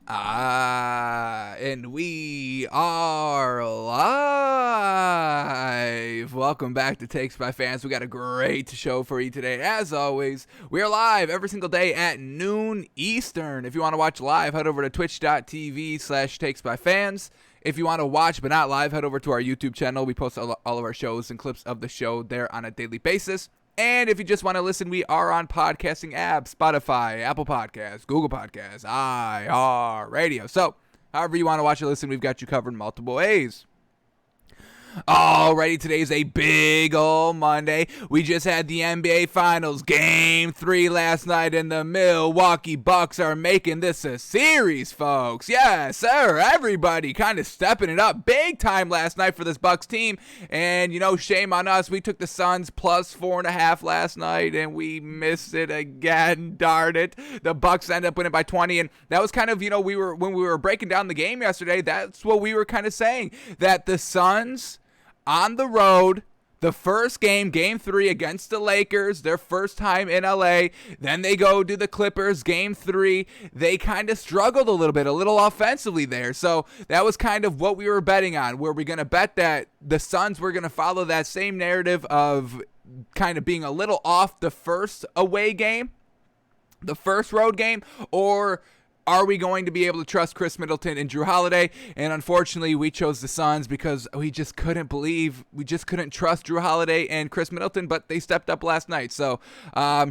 And we are live. Welcome back to Takes by Fans. We got a great show for you today. As always, we are live every single day at noon Eastern. If you want to watch live, head over to twitch.tv/Takes by Fans. If you want to watch but not live, head over to our YouTube channel. We post all of our shows and clips of the show there on a daily basis. And if you just want to listen, we are on podcasting apps, Spotify, Apple Podcasts, Google Podcasts, iHeartRadio. So, however you want to watch or listen, we've got you covered in multiple ways. Alrighty, today's a big old Monday. We just had the NBA Finals Game 3 last night, and the Milwaukee Bucks are making this a series, folks. Yes, sir. Everybody kind of stepping it up big time last night for this Bucks team. And, you know, shame on us. We took the Suns plus 4.5 last night, and we missed it again. Darn it. The Bucks ended up winning by 20, and that was kind of, you know, when we were breaking down the game yesterday, that's what we were kind of saying, that the Suns on the road, the first game, Game 3 against the Lakers, their first time in LA. Then they go to the Clippers, Game 3. They kind of struggled a little offensively there. So that was kind of what we were betting on. Were we going to bet that the Suns were going to follow that same narrative of kind of being a little off the first away game, the first road game, or are we going to be able to trust Chris Middleton and Drew Holiday? And unfortunately, we chose the Suns because we just couldn't trust Drew Holiday and Chris Middleton, but they stepped up last night. So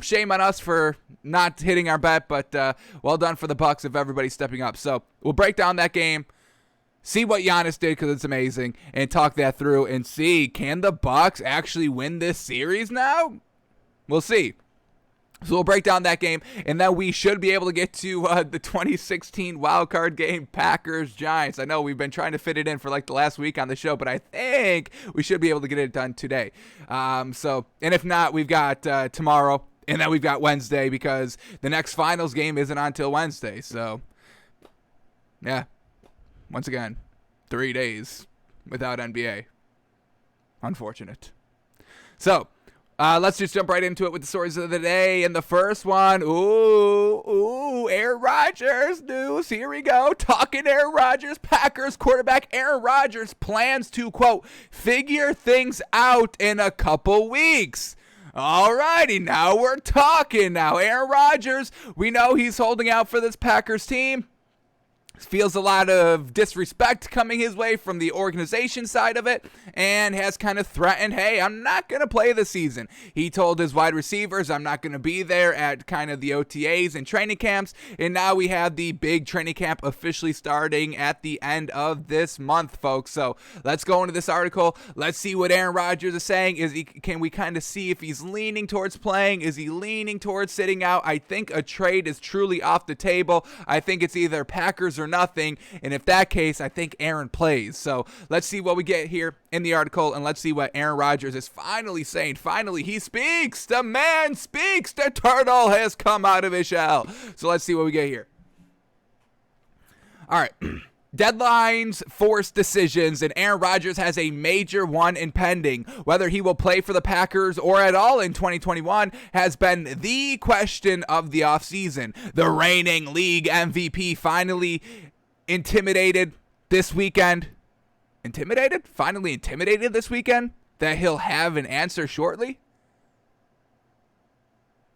shame on us for not hitting our bet, but well done for the Bucks of everybody stepping up. So we'll break down that game, see what Giannis did because it's amazing, and talk that through and see, can the Bucks actually win this series now? We'll see. So we'll break down that game, and then we should be able to get to the 2016 wildcard game, Packers-Giants. I know we've been trying to fit it in for like the last week on the show, but I think we should be able to get it done today. And if not, we've got tomorrow, and then we've got Wednesday because the next finals game isn't until Wednesday. So, yeah, once again, 3 days without NBA. Unfortunate. So, let's just jump right into it with the stories of the day. And the first one, Aaron Rodgers news. Here we go. Talking Aaron Rodgers. Packers quarterback Aaron Rodgers plans to, quote, figure things out in a couple weeks. Alrighty, now we're talking. Now, Aaron Rodgers, we know he's holding out for this Packers team. Feels a lot of disrespect coming his way from the organization side of it, and has kind of threatened, hey, I'm not going to play this season. He told his wide receivers, I'm not going to be there at kind of the OTAs and training camps, and now we have the big training camp officially starting at the end of this month, folks. So let's go into this article. Let's see what Aaron Rodgers is saying. Can we kind of see if he's leaning towards playing? Is he leaning towards sitting out? I think a trade is truly off the table. I think it's either Packers or nothing, and if that case, I think Aaron plays. So let's see what we get here in the article, and let's see what Aaron Rodgers is finally saying. Finally, he speaks. The man speaks. The turtle has come out of his shell. So let's see what we get here. All right. Deadlines force decisions, and Aaron Rodgers has a major one impending. Whether he will play for the Packers or at all in 2021 has been the question of the offseason. The reigning league MVP finally intimidated this weekend. Finally intimidated this weekend that he'll have an answer shortly?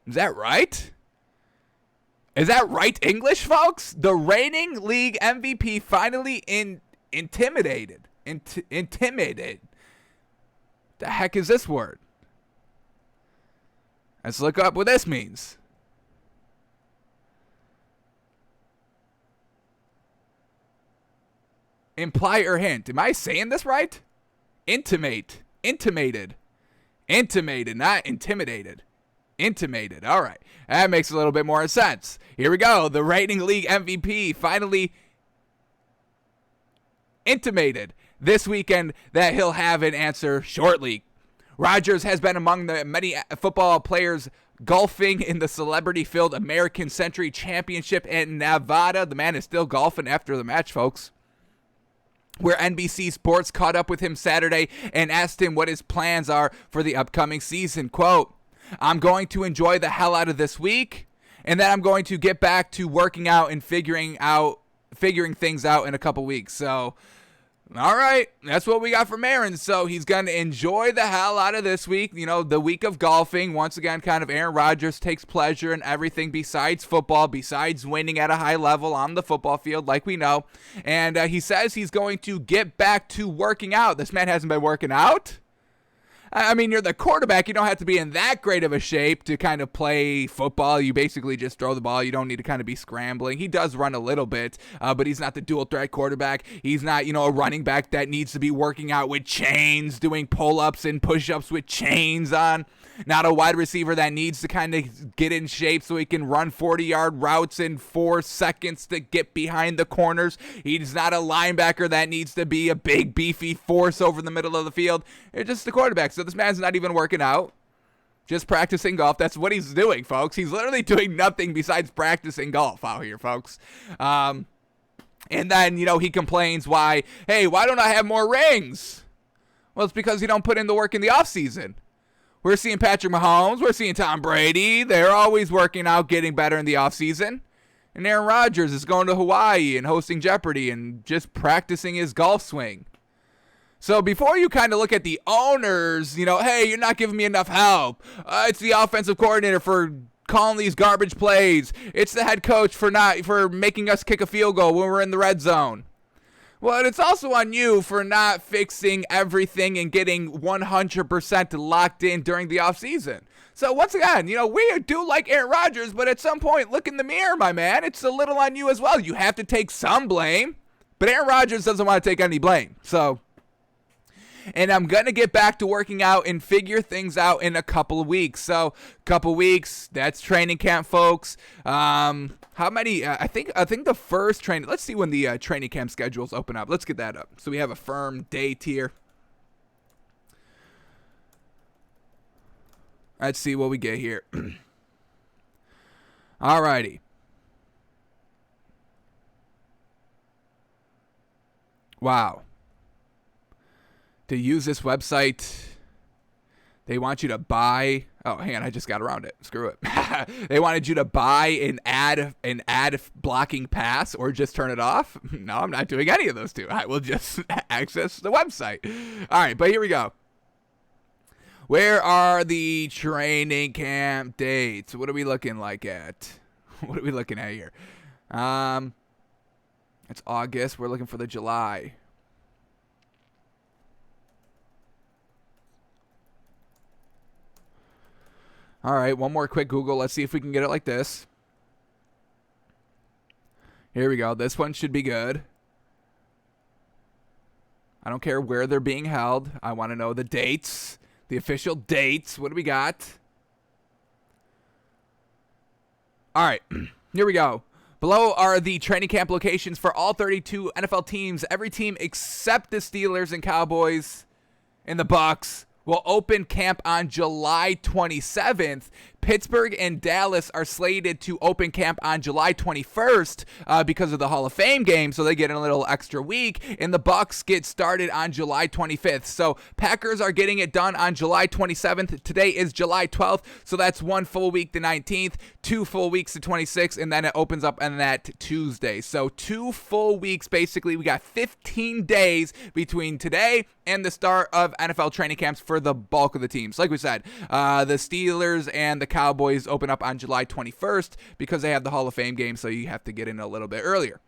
Is that right? Is that right English, folks? The reigning league MVP finally intimidated. Intimidated. The heck is this word? Let's look up what this means. Imply or hint. Am I saying this right? Intimated, not intimidated. Intimated. All right. That makes a little bit more sense. Here we go. The reigning league MVP finally intimated this weekend that he'll have an answer shortly. Rodgers has been among the many football players golfing in the celebrity-filled American Century Championship in Nevada. The man is still golfing after the match, folks, where NBC Sports caught up with him Saturday and asked him what his plans are for the upcoming season. Quote, I'm going to enjoy the hell out of this week, and then I'm going to get back to working out and figuring out figuring things out in a couple weeks. So, all right, that's what we got from Aaron. So he's going to enjoy the hell out of this week, the week of golfing. Once again, kind of Aaron Rodgers takes pleasure in everything besides football, besides winning at a high level on the football field, like we know. And he says he's going to get back to working out. This man hasn't been working out. I mean, you're the quarterback. You don't have to be in that great of a shape to kind of play football. You basically just throw the ball. You don't need to kind of be scrambling. He does run a little bit, but he's not the dual threat quarterback. He's not, a running back that needs to be working out with chains, doing pull-ups and push-ups with chains on. Not a wide receiver that needs to kind of get in shape so he can run 40-yard routes in 4 seconds to get behind the corners. He's not a linebacker that needs to be a big, beefy force over the middle of the field. It's just the quarterback. So this man's not even working out, just practicing golf. That's what he's doing, folks. He's literally doing nothing besides practicing golf out here, folks. And then, he complains why don't I have more rings? Well, it's because you don't put in the work in the offseason. We're seeing Patrick Mahomes. We're seeing Tom Brady. They're always working out, getting better in the offseason. And Aaron Rodgers is going to Hawaii and hosting Jeopardy and just practicing his golf swing. So before you kind of look at the owners, hey, you're not giving me enough help. It's the offensive coordinator for calling these garbage plays. It's the head coach for making us kick a field goal when we're in the red zone. Well, it's also on you for not fixing everything and getting 100% locked in during the offseason. So once again, we do like Aaron Rodgers, but at some point, look in the mirror, my man. It's a little on you as well. You have to take some blame, but Aaron Rodgers doesn't want to take any blame. So, and I'm going to get back to working out and figure things out in a couple of weeks. So, couple weeks, that's training camp, folks. How many? I think the first training. Let's see when the training camp schedules open up. Let's get that up so we have a firm date here. Let's see what we get here. Alrighty. Wow. To use this website, they want you to buy. Oh, hang on, I just got around it. Screw it. They wanted you to buy an ad blocking pass or just turn it off. No, I'm not doing any of those two. I will just access the website. All right, but here we go. Where are the training camp dates? What are we looking like at? What are we looking at here? It's August. We're looking for the July. All right, one more quick Google. Let's see if we can get it like this. Here we go. This one should be good. I don't care where they're being held. I want to know the dates, the official dates. What do we got? All right, here we go. Below are the training camp locations for all 32 NFL teams. Every team except the Steelers and Cowboys and the Bucks will open camp on July 27th. Pittsburgh and Dallas are slated to open camp on July 21st because of the Hall of Fame game, so they get a little extra week, and the Bucks get started on July 25th. So Packers are getting it done on July 27th. Today is July 12th, so that's 1 full week, the 19th, 2 full weeks, the 26th, and then it opens up on that Tuesday. So 2 full weeks, basically. We got 15 days between today and the start of NFL training camps for the bulk of the teams. Like we said, the Steelers and the Cowboys open up on July 21st because they have the Hall of Fame game, so you have to get in a little bit earlier.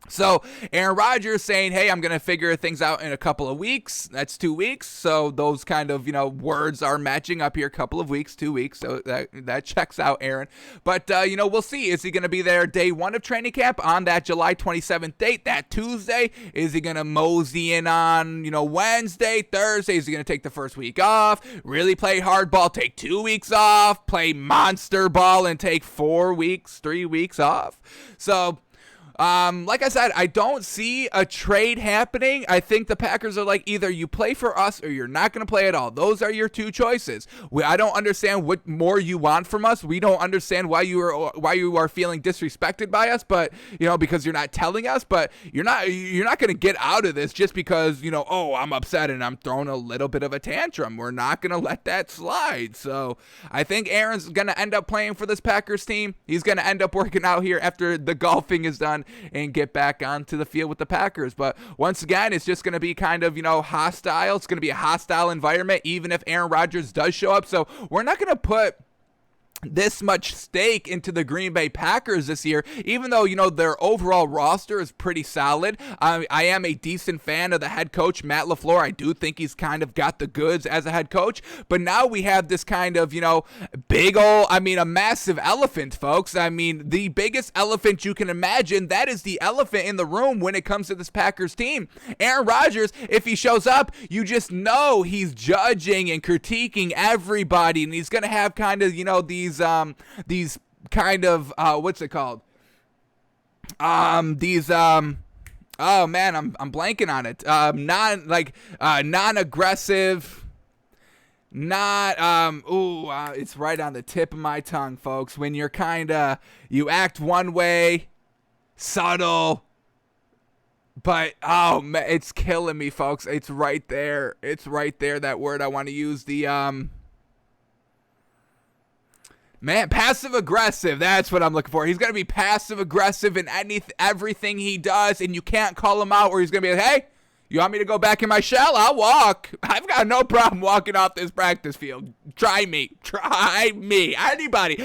So Aaron Rodgers saying, hey, I'm going to figure things out in a couple of weeks. That's 2 weeks. So those kind of, words are matching up here. Couple of weeks, 2 weeks. So that checks out, Aaron. But, we'll see. Is he going to be there day 1 of training camp on that July 27th date, that Tuesday? Is he going to mosey in on, Wednesday, Thursday? Is he going to take the first week off? Really play hardball, take 2 weeks off? Play monster ball and take 4 weeks, 3 weeks off? So like I said, I don't see a trade happening. I think the Packers are like, either you play for us or you're not going to play at all. Those are your 2 choices. I don't understand what more you want from us. We don't understand why you are feeling disrespected by us, but because you're not telling us. But you're not going to get out of this just because I'm upset and I'm throwing a little bit of a tantrum. We're not going to let that slide. So I think Aaron's going to end up playing for this Packers team. He's going to end up working out here after the golfing is done. around and get back onto the field with the Packers. But once again, it's just going to be kind of, hostile. It's going to be a hostile environment, even if Aaron Rodgers does show up. So we're not going to put this much stake into the Green Bay Packers this year, even though, their overall roster is pretty solid. I am a decent fan of the head coach, Matt LaFleur. I do think he's kind of got the goods as a head coach, but now we have this kind of, big old, a massive elephant, folks. The biggest elephant you can imagine, that is the elephant in the room when it comes to this Packers team. Aaron Rodgers, if he shows up, you just know he's judging and critiquing everybody, and he's going to have kind of, these kind of what's it called? Oh man, I'm blanking on it. Non-aggressive, it's right on the tip of my tongue, folks. When you're you act one way, subtle, but oh man, it's killing me, folks. It's right there. That word I want to use, passive aggressive. That's what I'm looking for. He's going to be passive aggressive in everything he does, and you can't call him out, or he's going to be like, hey, you want me to go back in my shell? I'll walk. I've got no problem walking off this practice field. Try me. Anybody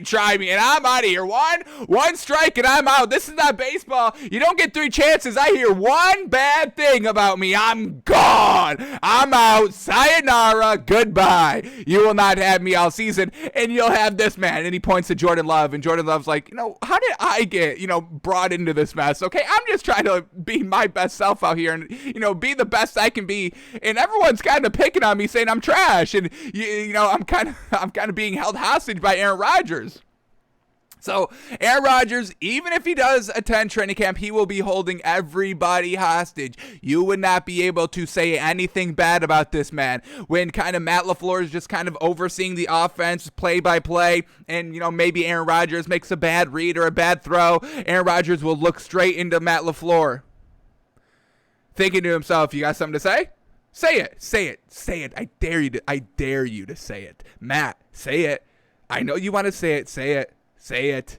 try me, and I'm out of here. One strike, and I'm out. This is not baseball. You don't get 3 chances. I hear one bad thing about me, I'm gone. I'm out. Sayonara. Goodbye. You will not have me all season, and you'll have this man. And he points to Jordan Love, and Jordan Love's like, how did I get, brought into this mess? Okay, I'm just trying to be my best self out here and, be the best I can be. And everyone's kind of picking on me, saying I'm trash, and I'm kind of being held hostage by Aaron Rodgers. So Aaron Rodgers, even if he does attend training camp, he will be holding everybody hostage. You would not be able to say anything bad about this man when kind of Matt LaFleur is just kind of overseeing the offense play by play, and maybe Aaron Rodgers makes a bad read or a bad throw. Aaron Rodgers will look straight into Matt LaFleur, thinking to himself, you got something to say? Say it. I dare you to say it. Matt, say it. I know you want to say it. Say it.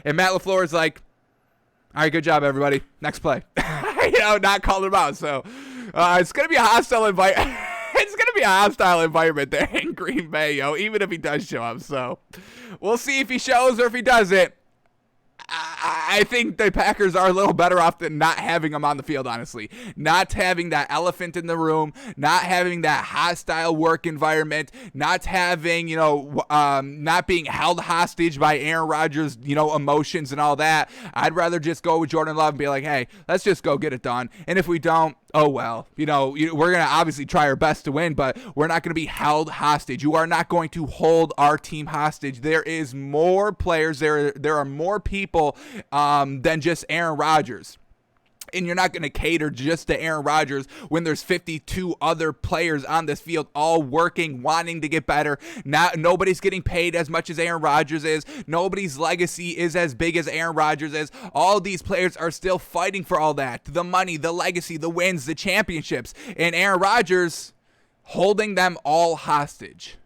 And Matt LaFleur is like, all right, good job, everybody. Next play. Not calling him out. So it's going to be a hostile environment. It's going to be a hostile environment there in Green Bay, even if he does show up. So we'll see if he shows or if he doesn't. I think the Packers are a little better off than not having him on the field, honestly. Not having that elephant in the room, not having that hostile work environment, not having, not being held hostage by Aaron Rodgers, emotions and all that. I'd rather just go with Jordan Love and be like, hey, let's just go get it done. And if we don't, oh well, we're going to obviously try our best to win, but we're not going to be held hostage. You are not going to hold our team hostage. There is more players, there are more people than just Aaron Rodgers. And you're not going to cater just to Aaron Rodgers when there's 52 other players on this field all working, wanting to get better. Nobody's getting paid as much as Aaron Rodgers is. Nobody's legacy is as big as Aaron Rodgers is. All these players are still fighting for all that. The money, the legacy, the wins, the championships. And Aaron Rodgers holding them all hostage.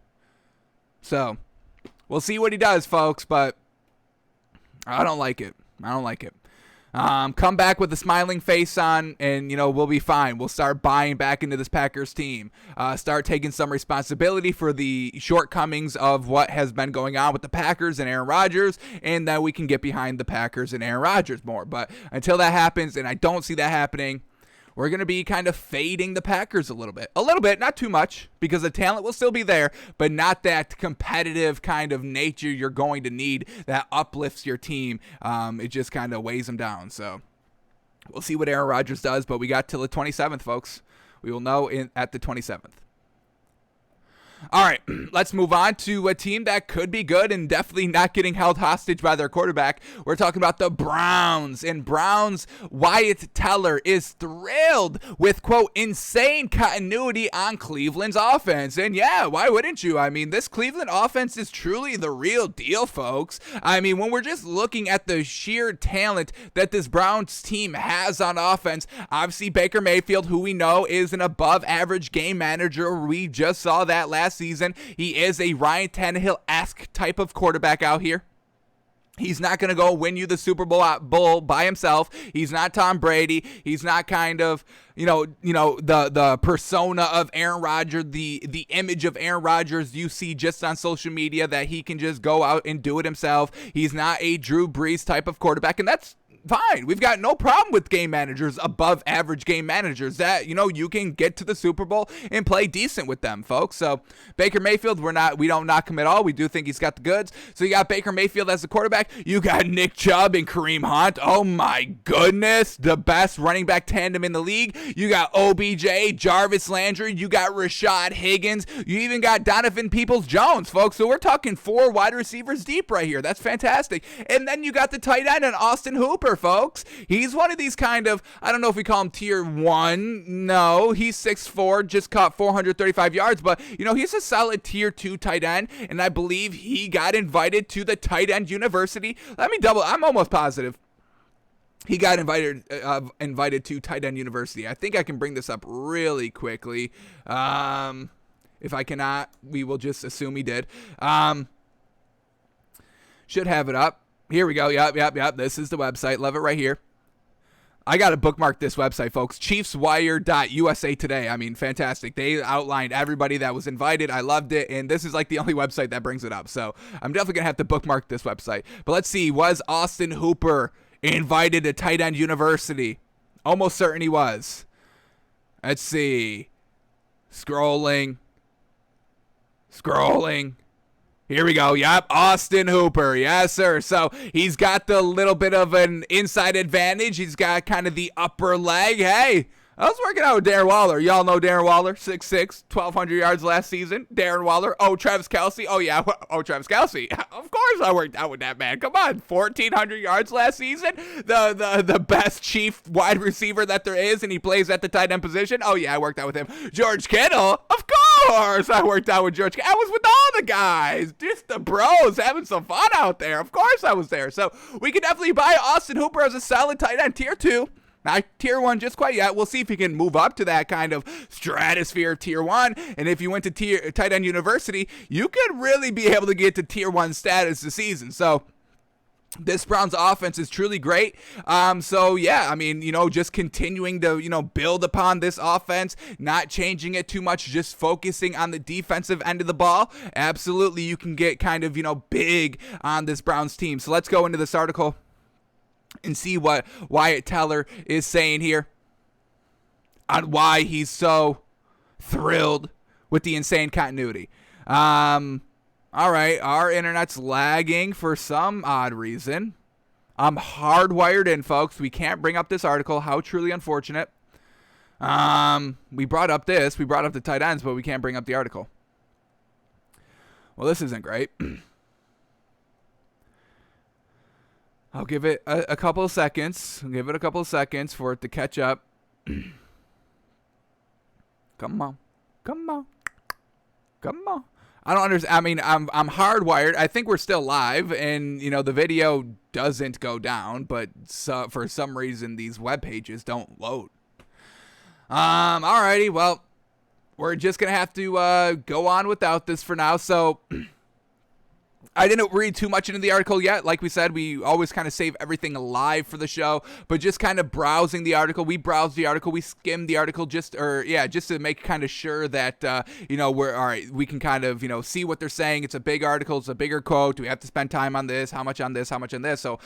So, we'll see what he does, folks, but I don't like it. Come back with a smiling face on, and, we'll be fine. We'll start buying back into this Packers team. Start taking some responsibility for the shortcomings of what has been going on with the Packers and Aaron Rodgers, and that we can get behind the Packers and Aaron Rodgers more. But until that happens, and I don't see that happening, we're going to be kind of fading the Packers a little bit, not too much, because the talent will still be there, but not that competitive kind of nature you're going to need that uplifts your team. It just kind of weighs them down. So we'll see what Aaron Rodgers does, but we got till the 27th, folks. We will know at the 27th. All right, let's move on to a team that could be good and definitely not getting held hostage by their quarterback. We're talking about the Browns. And Browns' Wyatt Teller is thrilled with, quote, insane continuity on Cleveland's offense. And yeah, why wouldn't you? This Cleveland offense is truly the real deal, folks. When we're just looking at the sheer talent that this Browns team has on offense, obviously Baker Mayfield, who we know is an above-average game manager. We just saw that last season. He is a Ryan Tannehill-esque type of quarterback out here. He's not going to go win you the Super Bowl by himself. He's not Tom Brady. He's not kind of, the persona of Aaron Rodgers, the image of Aaron Rodgers you see just on social media that he can just go out and do it himself. He's not a Drew Brees type of quarterback, and that's fine. We've got no problem with game managers, above average game managers that, you can get to the Super Bowl and play decent with them, folks. So Baker Mayfield, we don't knock him at all. We do think he's got the goods. So you got Baker Mayfield as the quarterback. You got Nick Chubb and Kareem Hunt. Oh my goodness. The best running back tandem in the league. You got OBJ, Jarvis Landry. You got Rashad Higgins. You even got Donovan Peoples-Jones, folks. So we're talking 4 wide receivers deep right here. That's fantastic. And then you got the tight end and Austin Hooper, folks. He's one of these kind of, I don't know if we call him tier 1. No, he's 6'4", just caught 435 yards, but he's a solid tier 2 tight end, and I believe he got invited to the tight end university. I'm almost positive he got invited to tight end university. I think I can bring this up really quickly. If I cannot, we will just assume he did. Should have it up. Here we go. Yep. This is the website. Love it right here. I got to bookmark this website, folks. ChiefsWire.USA Today. I mean, fantastic. They outlined everybody that was invited. I loved it. And this is like the only website that brings it up. So I'm definitely going to have to bookmark this website. But let's see. Was Austin Hooper invited to tight end university? Almost certain he was. Let's see. Scrolling. Here we go. Yep, Austin Hooper. Yes, sir. So he's got the little bit of an inside advantage. He's got kind of the upper leg. Hey, I was working out with Darren Waller. Y'all know Darren Waller, 6'6", 1,200 yards last season. Darren Waller. Oh, Travis Kelce. Oh, yeah. Oh, Travis Kelce. Of course I worked out with that man. Come on. 1,400 yards last season. The best Chief wide receiver that there is, and he plays at the tight end position. Oh, yeah, I worked out with him. George Kittle. Of course I worked out with George Kittle. I was with all the guys. Just the bros having some fun out there. Of course I was there. So we can definitely buy Austin Hooper as a solid tight end, tier 2. Not tier 1 just quite yet. We'll see if he can move up to that kind of stratosphere of tier 1. And if you went to tight end university, you could really be able to get to tier 1 status this season. So this Browns offense is truly great. So yeah, I mean, just continuing to, build upon this offense, not changing it too much, just focusing on the defensive end of the ball. Absolutely, you can get kind of, big on this Browns team. So let's go into this article and see what Wyatt Teller is saying here on why he's so thrilled with the insane continuity. All right, our internet's lagging for some odd reason. I'm hardwired in, folks. We can't bring up this article. How truly unfortunate. We brought up the tight ends, but we can't bring up the article. Well, this isn't great. I'll give it a couple of seconds. I'll give it a couple of seconds for it to catch up. Come on. I don't understand. I mean, I'm hardwired. I think we're still live, and the video doesn't go down, but for some reason these web pages don't load. Alrighty. Well, we're just gonna have to go on without this for now. So I didn't read too much into the article yet. Like we said, we always kind of save everything live for the show, but just kind of browsing the article. We browsed the article, we skimmed the article just to make kind of sure that, we're all right. We can kind of, see what they're saying. It's a big article. It's a bigger quote. Do we have to spend time on this? How much on this? How much on this? So,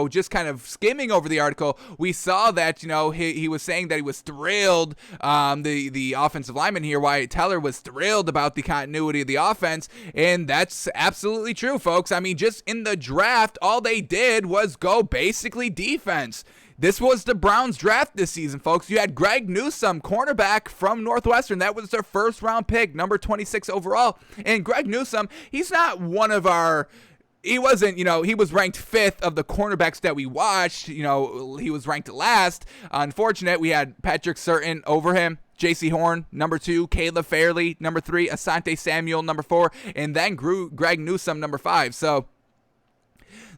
just kind of skimming over the article, we saw that, he was saying that he was thrilled. The offensive lineman here, Wyatt Teller, was thrilled about the continuity of the offense. And that's absolutely true, folks. I mean, just in the draft, all they did was go basically defense. This was the Browns draft this season, folks. You had Greg Newsome, cornerback from Northwestern. That was their first round pick, number 26 overall. And Greg Newsome, he's not one of our... He wasn't, he was ranked 5th of the cornerbacks that we watched. He was ranked last. Unfortunate, we had Patrick Surtain over him. J.C. Horn, number 2, Caleb Fairley, number 3, Asante Samuel, number 4, and then Greg Newsome, number 5. So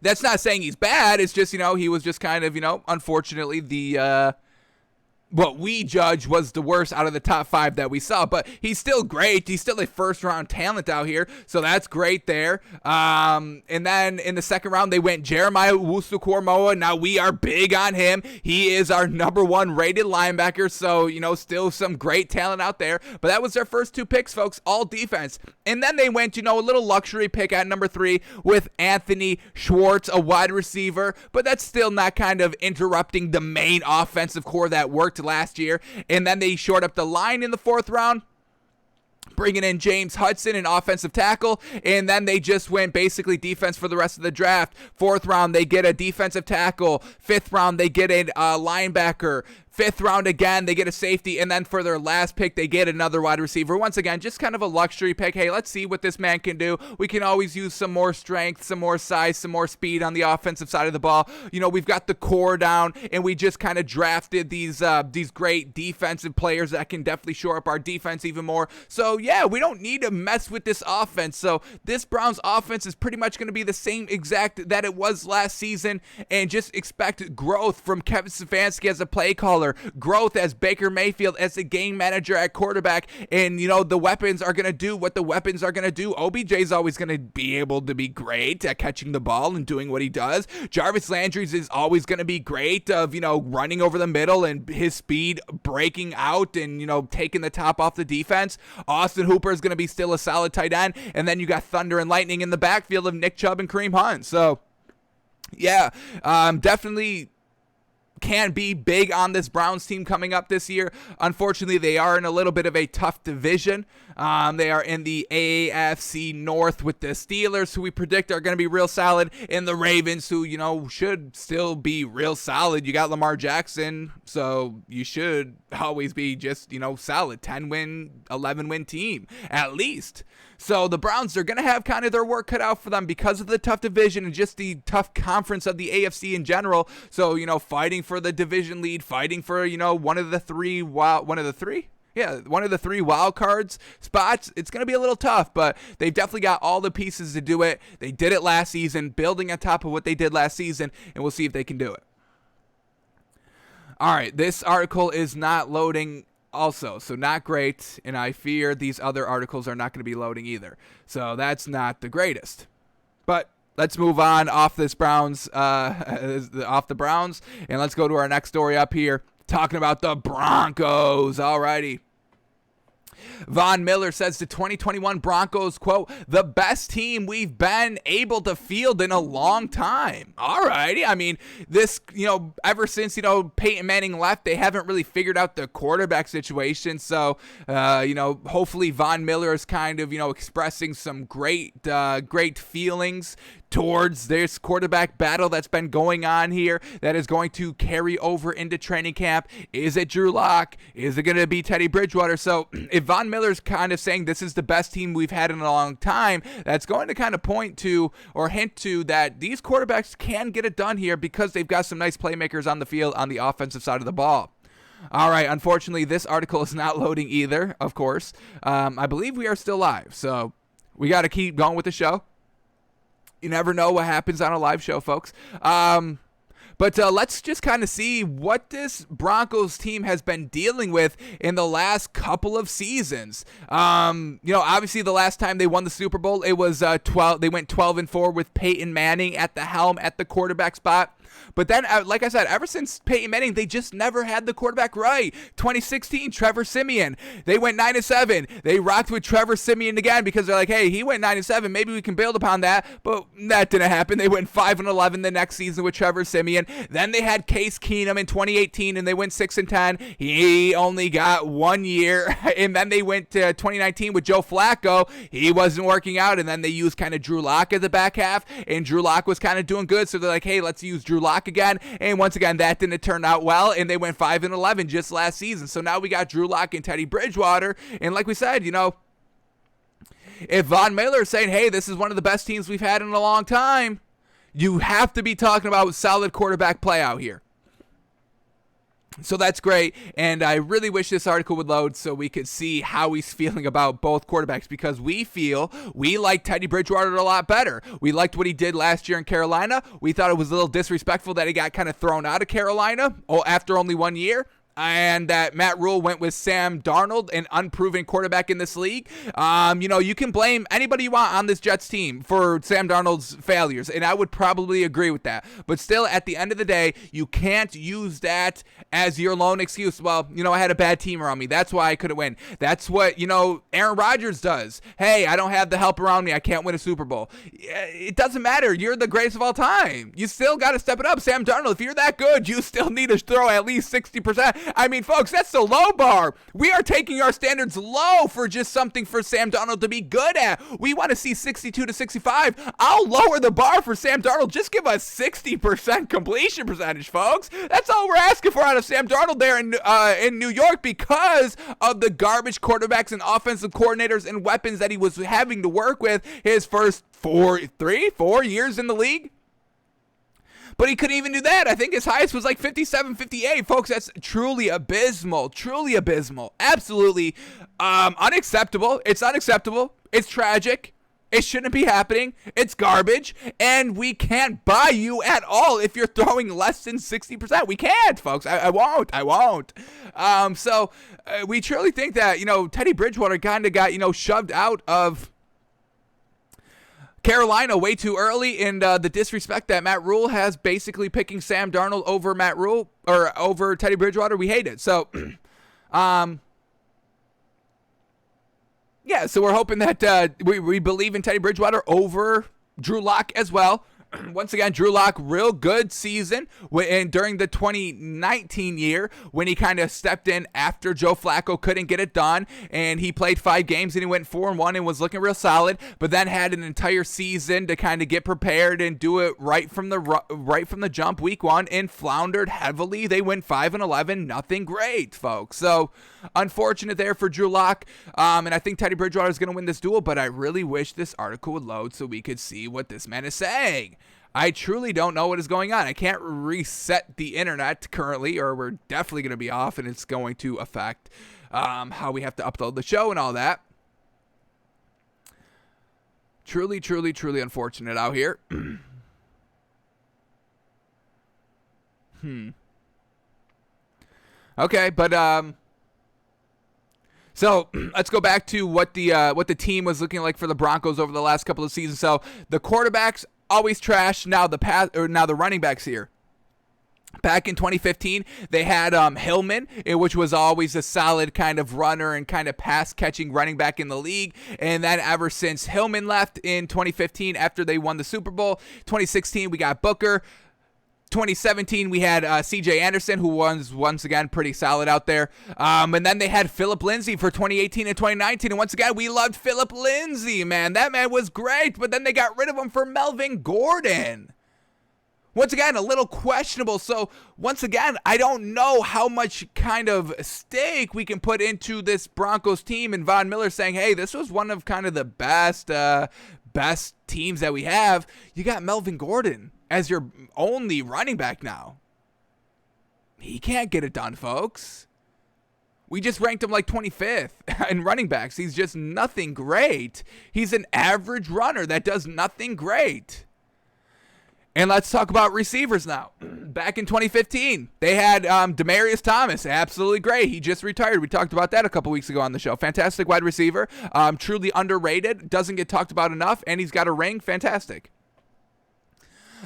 that's not saying he's bad. It's just, he was just kind of, unfortunately, the what we judge was the worst out of the top 5 that we saw, but he's still great. He's still a first-round talent out here, so that's great there. And then in the second round, they went Jeremiah Owusu-Koramoah. Now, we are big on him. He is our number 1 rated linebacker, so, still some great talent out there. But that was their first 2 picks, folks, all defense. And then they went, a little luxury pick at number 3 with Anthony Schwartz, a wide receiver, but that's still not kind of interrupting the main offensive core that worked last year. And then they shored up the line in the 4th round, bringing in James Hudson, an offensive tackle, and then they just went basically defense for the rest of the draft. 4th round, they get a defensive tackle. 5th round, they get a linebacker. 5th round again, they get a safety, and then for their last pick, they get another wide receiver. Once again, just kind of a luxury pick. Hey, let's see what this man can do. We can always use some more strength, some more size, some more speed on the offensive side of the ball. We've got the core down, and we just kind of drafted these great defensive players that can definitely shore up our defense even more. So, yeah, we don't need to mess with this offense. So, this Browns offense is pretty much going to be the same exact that it was last season, and just expect growth from Kevin Stefanski as a play caller. Growth as Baker Mayfield as the game manager at quarterback, and the weapons are going to do what the weapons are going to do. OBJ's always going to be able to be great at catching the ball and doing what he does. Jarvis Landry's is always going to be great of running over the middle and his speed breaking out and taking the top off the defense. Austin Hooper is going to be still a solid tight end, and then you got thunder and lightning in the backfield of Nick Chubb and Kareem Hunt. So yeah, definitely can be big on this Browns team coming up this year. Unfortunately, they are in a little bit of a tough division. They are in the AFC North with the Steelers, who we predict are going to be real solid, and the Ravens, who, should still be real solid. You got Lamar Jackson, so you should always be just, solid. 10-win, 11-win team, at least. So the Browns are going to have kind of their work cut out for them because of the tough division and just the tough conference of the AFC in general. So, fighting for the division lead, fighting for, one of the three wild cards spots. It's going to be a little tough, but they've definitely got all the pieces to do it. They did it last season, building on top of what they did last season, and we'll see if they can do it. All right, this article is not loading also, so not great, and I fear these other articles are not going to be loading either. So that's not the greatest. But let's move on off the Browns, and let's go to our next story up here, talking about the Broncos. Alrighty. Von Miller says the 2021 Broncos, quote, the best team we've been able to field in a long time. Alrighty. I mean, this, ever since, Peyton Manning left, they haven't really figured out the quarterback situation. So, hopefully Von Miller is kind of, expressing some great feelings towards this quarterback battle that's been going on here that is going to carry over into training camp. Is it Drew Lock? Is it going to be Teddy Bridgewater? So if Von Miller's kind of saying this is the best team we've had in a long time, that's going to kind of point to or hint to that these quarterbacks can get it done here because they've got some nice playmakers on the field on the offensive side of the ball. All right, unfortunately, this article is not loading either, of course. I believe we are still live, so we got to keep going with the show. You never know what happens on a live show, folks. But let's just kind of see what this Broncos team has been dealing with in the last couple of seasons. Obviously the last time they won the Super Bowl, it was 12. They went 12-4 with Peyton Manning at the helm at the quarterback spot. But then, like I said, ever since Peyton Manning, they just never had the quarterback right. 2016, Trevor Siemian. They went 9-7. They rocked with Trevor Siemian again because they're like, hey, he went 9-7. Maybe we can build upon that. But that didn't happen. They went 5-11 the next season with Trevor Siemian. Then they had Case Keenum in 2018, and they went 6-10. He only got 1 year. And then they went to 2019 with Joe Flacco. He wasn't working out. And then they used kind of Drew Lock at the back half. And Drew Lock was kind of doing good. So they're like, hey, let's use Drew Lock again, and once again that didn't turn out well, and they went 5-11 just last season. So now we got Drew Lock and Teddy Bridgewater, and like we said, if Von Miller is saying, hey, this is one of the best teams we've had in a long time, you have to be talking about solid quarterback play out here. So that's great, and I really wish this article would load so we could see how he's feeling about both quarterbacks, because we like Teddy Bridgewater a lot better. We liked what he did last year in Carolina. We thought it was a little disrespectful that he got kind of thrown out of Carolina after only 1 year. and that Matt Rule went with Sam Darnold, an unproven quarterback in this league. You can blame anybody you want on this Jets team for Sam Darnold's failures, and I would probably agree with that. But still, at the end of the day, you can't use that as your lone excuse. Well, I had a bad team around me. That's why I couldn't win. That's what, Aaron Rodgers does. Hey, I don't have the help around me. I can't win a Super Bowl. It doesn't matter. You're the greatest of all time. You still got to step it up. Sam Darnold, if you're that good, you still need to throw at least 60%. I mean, folks, that's the low bar. We are taking our standards low for just something for Sam Darnold to be good at. We want to see 62 to 65. I'll lower the bar for Sam Darnold. Just give us 60% completion percentage, folks. That's all we're asking for out of Sam Darnold there in New York because of the garbage quarterbacks and offensive coordinators and weapons that he was having to work with his first 4 years in the league. But he couldn't even do that. I think his highest was like 57, 58. Folks, that's truly abysmal. Truly abysmal. Absolutely unacceptable. It's unacceptable. It's tragic. It shouldn't be happening. It's garbage. And we can't buy you at all if you're throwing less than 60%. We can't, folks. I won't. So we truly think that, Teddy Bridgewater kind of got, shoved out of Carolina way too early, and the disrespect that Matt Rule has basically picking Sam Darnold over Matt Rule or over Teddy Bridgewater, we hate it. So, so we're hoping that we believe in Teddy Bridgewater over Drew Lock as well. Once again, Drew Lock, real good season during the 2019 year when he kind of stepped in after Joe Flacco couldn't get it done, and he played 5 games and he went 4-1 and was looking real solid, but then had an entire season to kind of get prepared and do it right from the jump week 1 and floundered heavily. They went 5-11, nothing great, folks. So unfortunate there for Drew Lock, and I think Teddy Bridgewater is going to win this duel, but I really wish this article would load so we could see what this man is saying. I truly don't know what is going on. I can't reset the internet currently, or we're definitely going to be off, and it's going to affect how we have to upload the show and all that. Truly, truly, truly unfortunate out here. Okay, but so let's go back to what the team was looking like for the Broncos over the last couple of seasons. So the quarterbacks always trash. Now the running backs here. Back in 2015, they had Hillman, which was always a solid kind of runner and kind of pass-catching running back in the league. And then ever since Hillman left in 2015 after they won the Super Bowl, 2016 we got Booker. 2017, we had C.J. Anderson, who was once again pretty solid out there. And then they had Phillip Lindsay for 2018 and 2019. And once again, we loved Phillip Lindsay, man. That man was great. But then they got rid of him for Melvin Gordon. Once again, a little questionable. So once again, I don't know how much kind of stake we can put into this Broncos team. And Von Miller saying, hey, this was one of kind of the best teams that we have. You got Melvin Gordon as your only running back now. He can't get it done, folks. We just ranked him like 25th in running backs. He's just nothing great. He's an average runner that does nothing great. And let's talk about receivers now. Back in 2015, they had Demaryius Thomas. Absolutely great. He just retired. We talked about that a couple weeks ago on the show. Fantastic wide receiver. Truly underrated. Doesn't get talked about enough. And he's got a ring. Fantastic.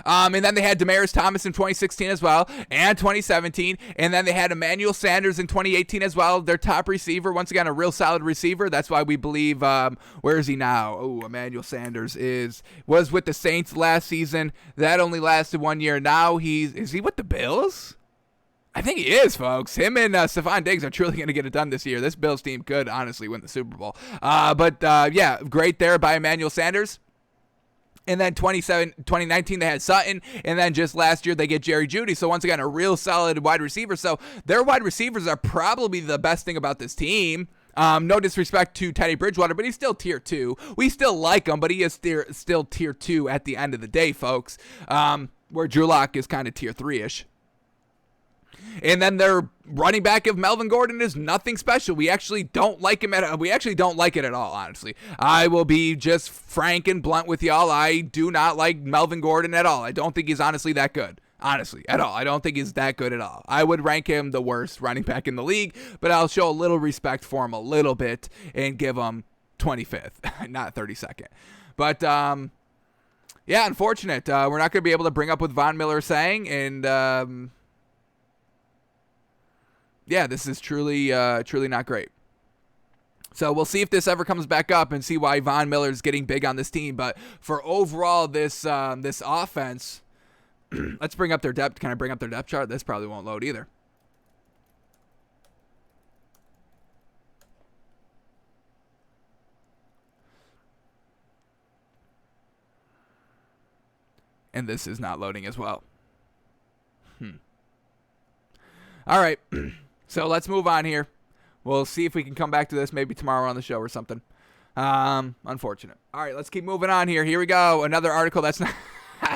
And then they had Demaryius Thomas in 2016 as well, and 2017. And then they had Emmanuel Sanders in 2018 as well, their top receiver. Once again, a real solid receiver. That's why we believe, where is he now? Oh, Emmanuel Sanders was with the Saints last season. That only lasted 1 year. Now is he with the Bills? I think he is, folks. Him and Stephon Diggs are truly going to get it done this year. This Bills team could honestly win the Super Bowl. But great there by Emmanuel Sanders. And then 2019, they had Sutton. And then just last year, they get Jerry Jeudy. So once again, a real solid wide receiver. So their wide receivers are probably the best thing about this team. No disrespect to Teddy Bridgewater, but he's still tier 2. We still like him, but he is still tier 2 at the end of the day, folks. Where Drew Lock is kind of tier 3-ish. And then their running back of Melvin Gordon is nothing special. We actually don't like him we actually don't like it at all, honestly. I will be just frank and blunt with y'all. I do not like Melvin Gordon at all. I don't think he's honestly that good. honestly, at all. I don't think he's that good at all. I would rank him the worst running back in the league, but I'll show a little respect for him a little bit and give him 25th, not 32nd. But, yeah, unfortunate. We're not going to be able to bring up what Von Miller is saying, and, yeah, this is truly not great. So we'll see if this ever comes back up and see why Von Miller is getting big on this team. But for overall this offense, let's bring up their depth. Can I bring up their depth chart? This probably won't load either. And this is not loading as well. All right. So let's move on here. We'll see if we can come back to this maybe tomorrow on the show or something. Unfortunate. All right, let's keep moving on here. Here we go. Another article that's not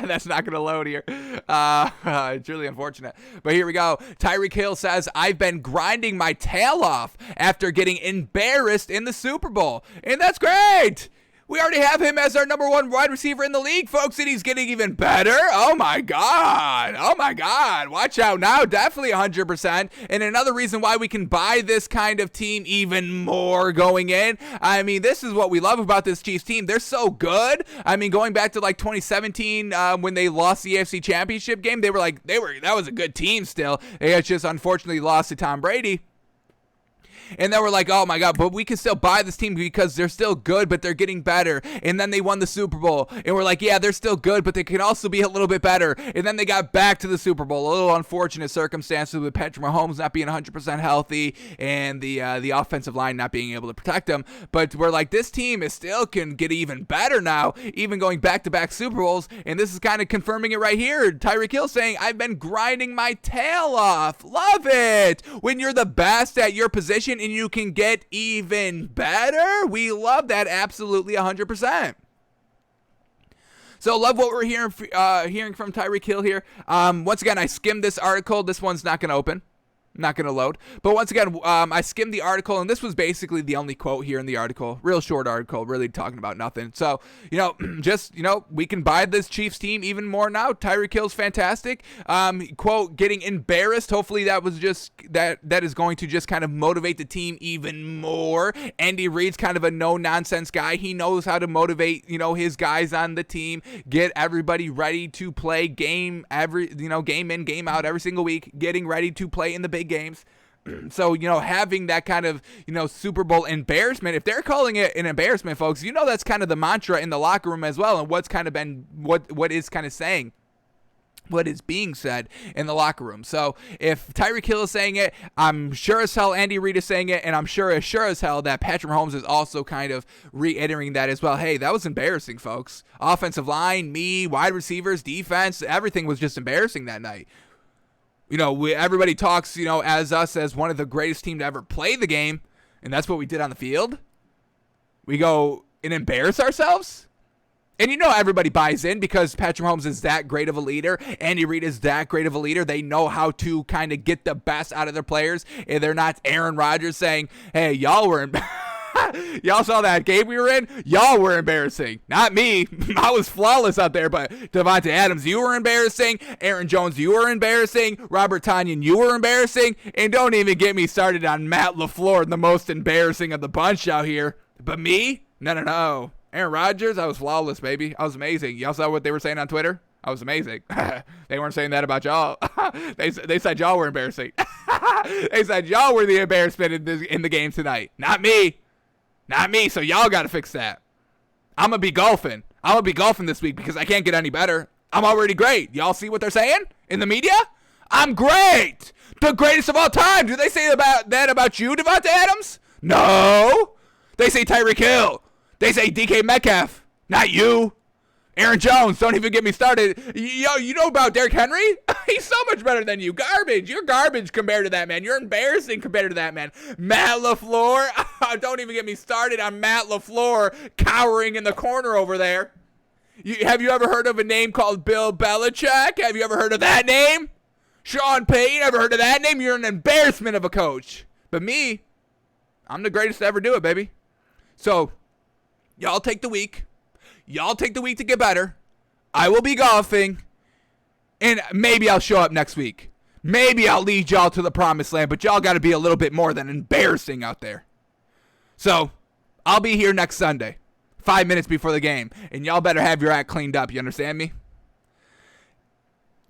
that's not going to load here. It's really unfortunate. But here we go. Tyreek Hill says, I've been grinding my tail off after getting embarrassed in the Super Bowl. And that's great. We already have him as our number one wide receiver in the league, folks, and he's getting even better. Oh, my God. Oh, my God. Watch out now. Definitely 100%. And another reason why we can buy this kind of team even more going in. I mean, this is what we love about this Chiefs team. They're so good. I mean, going back to like 2017 when they lost the AFC Championship game, that was a good team still. They had just unfortunately lost to Tom Brady. And then we're like, oh, my God, but we can still buy this team because they're still good, but they're getting better. And then they won the Super Bowl. And we're like, yeah, they're still good, but they can also be a little bit better. And then they got back to the Super Bowl. A little unfortunate circumstances with Patrick Mahomes not being 100% healthy and the offensive line not being able to protect him. But we're like, this team still can get even better now, even going back-to-back Super Bowls. And this is kind of confirming it right here. Tyreek Hill saying, I've been grinding my tail off. Love it. When you're the best at your position, and you can get even better. We love that absolutely 100%. So love what we're hearing from Tyreek Hill here. Once again, I skimmed this article. This one's not going to open. Not going to load. But once again, I skimmed the article, and this was basically the only quote here in the article. Real short article, really talking about nothing. So, we can buy this Chiefs team even more now. Tyreek Hill's fantastic. Quote, getting embarrassed. Hopefully that was just, that is going to just kind of motivate the team even more. Andy Reid's kind of a no-nonsense guy. He knows how to motivate, his guys on the team, get everybody ready to play game in, game out every single week, getting ready to play in the big games. So, having that kind of, Super Bowl embarrassment, if they're calling it an embarrassment, folks, that's kind of the mantra in the locker room as well. And what's kind of been, what is kind of saying, what is being said in the locker room. So if Tyreek Hill is saying it, I'm sure as hell Andy Reid is saying it, and I'm sure as hell that Patrick Mahomes is also kind of reiterating that as well. Hey, that was embarrassing, folks. Offensive line, me, wide receivers, defense, everything was just embarrassing that night. Everybody talks, as us as one of the greatest team to ever play the game, and that's what we did on the field. We go and embarrass ourselves? And everybody buys in because Patrick Mahomes is that great of a leader. Andy Reid is that great of a leader. They know how to kind of get the best out of their players, and they're not Aaron Rodgers saying, hey, y'all were y'all saw that game we were in? Y'all were embarrassing. Not me. I was flawless out there, but Devontae Adams, you were embarrassing. Aaron Jones, you were embarrassing. Robert Tonyan, you were embarrassing. And don't even get me started on Matt LaFleur, the most embarrassing of the bunch out here. But me? No. Aaron Rodgers, I was flawless, baby. I was amazing. Y'all saw what they were saying on Twitter? I was amazing. They weren't saying that about y'all. They said y'all were embarrassing. They said y'all were the embarrassment in the game tonight. Not me. Not me, so y'all got to fix that. I'm going to be golfing. I'm going to be golfing this week because I can't get any better. I'm already great. Y'all see what they're saying in the media? I'm great. The greatest of all time. Do they say that about you, Devontae Adams? No. They say Tyreek Hill. They say DK Metcalf. Not you. Aaron Jones, don't even get me started. Yo, you know about Derrick Henry? He's so much better than you. Garbage. You're garbage compared to that man. You're embarrassing compared to that man. Matt LaFleur, don't even get me started on Matt LaFleur cowering in the corner over there. Have you ever heard of a name called Bill Belichick? Have you ever heard of that name? Sean Payton, ever heard of that name? You're an embarrassment of a coach. But me, I'm the greatest to ever do it, baby. So, y'all take the week. Y'all take the week to get better. I will be golfing. And maybe I'll show up next week. Maybe I'll lead y'all to the promised land, but y'all got to be a little bit more than embarrassing out there. So, I'll be here next Sunday, 5 minutes before the game, and y'all better have your act cleaned up. You understand me?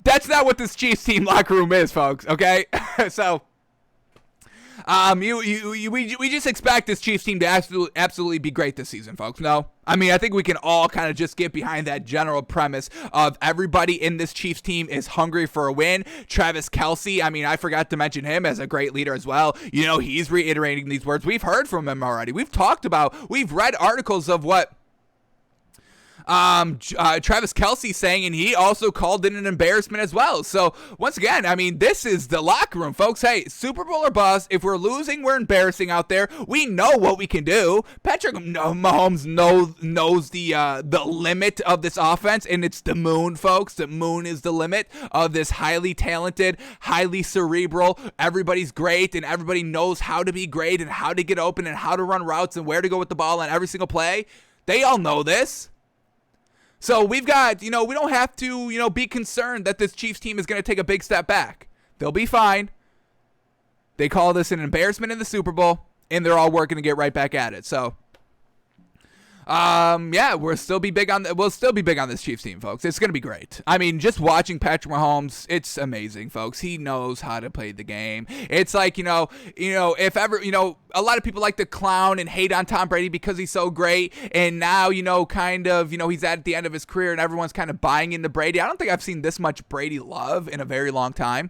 That's not what this Chiefs team locker room is, folks, okay? So, we just expect this Chiefs team to absolutely be great this season, folks. No, I mean, I think we can all kind of just get behind that general premise of everybody in this Chiefs team is hungry for a win. Travis Kelce, I mean, I forgot to mention him as a great leader as well. You know, he's reiterating these words. We've heard from him already. We've read articles of what Travis Kelce saying, and he also called it an embarrassment as well. So once again, I mean, this is the locker room, folks. Hey, Super Bowl or bust. If we're losing, we're embarrassing out there. We know what we can do. Patrick Mahomes knows the limit of this offense, and it's the moon, folks. The moon is the limit of this highly talented, highly cerebral. Everybody's great, and everybody knows how to be great and how to get open and how to run routes and where to go with the ball on every single play. They all know this. So we've got, we don't have to, be concerned that this Chiefs team is going to take a big step back. They'll be fine. They call this an embarrassment in the Super Bowl, and they're all working to get right back at it. So, we'll still be big on this Chiefs team, folks. It's going to be great. I mean, just watching Patrick Mahomes, it's amazing, folks. He knows how to play the game. It's like, if ever, a lot of people like to clown and hate on Tom Brady because he's so great. And now, he's at the end of his career and everyone's kind of buying into Brady. I don't think I've seen this much Brady love in a very long time.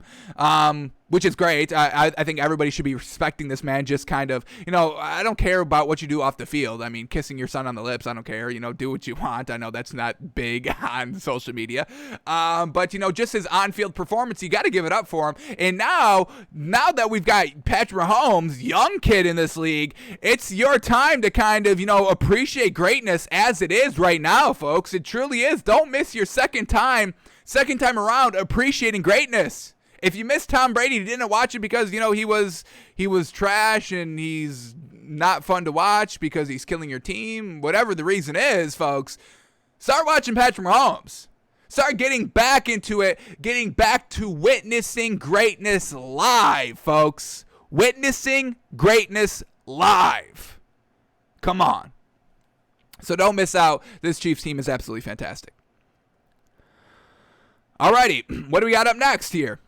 Which is great. I think everybody should be respecting this man. Just kind of, I don't care about what you do off the field. I mean, kissing your son on the lips, I don't care. Do what you want. I know that's not big on social media. But, just his on-field performance, you got to give it up for him. And now that we've got Patrick Mahomes, young kid in this league, it's your time to kind of, appreciate greatness as it is right now, folks. It truly is. Don't miss your second time around appreciating greatness. If you missed Tom Brady, you didn't watch it because, he was trash and he's not fun to watch because he's killing your team, whatever the reason is, folks, start watching Patrick Mahomes. Start getting back into it, getting back to witnessing greatness live, folks. Witnessing greatness live. Come on. So don't miss out. This Chiefs team is absolutely fantastic. Alrighty, what do we got up next here?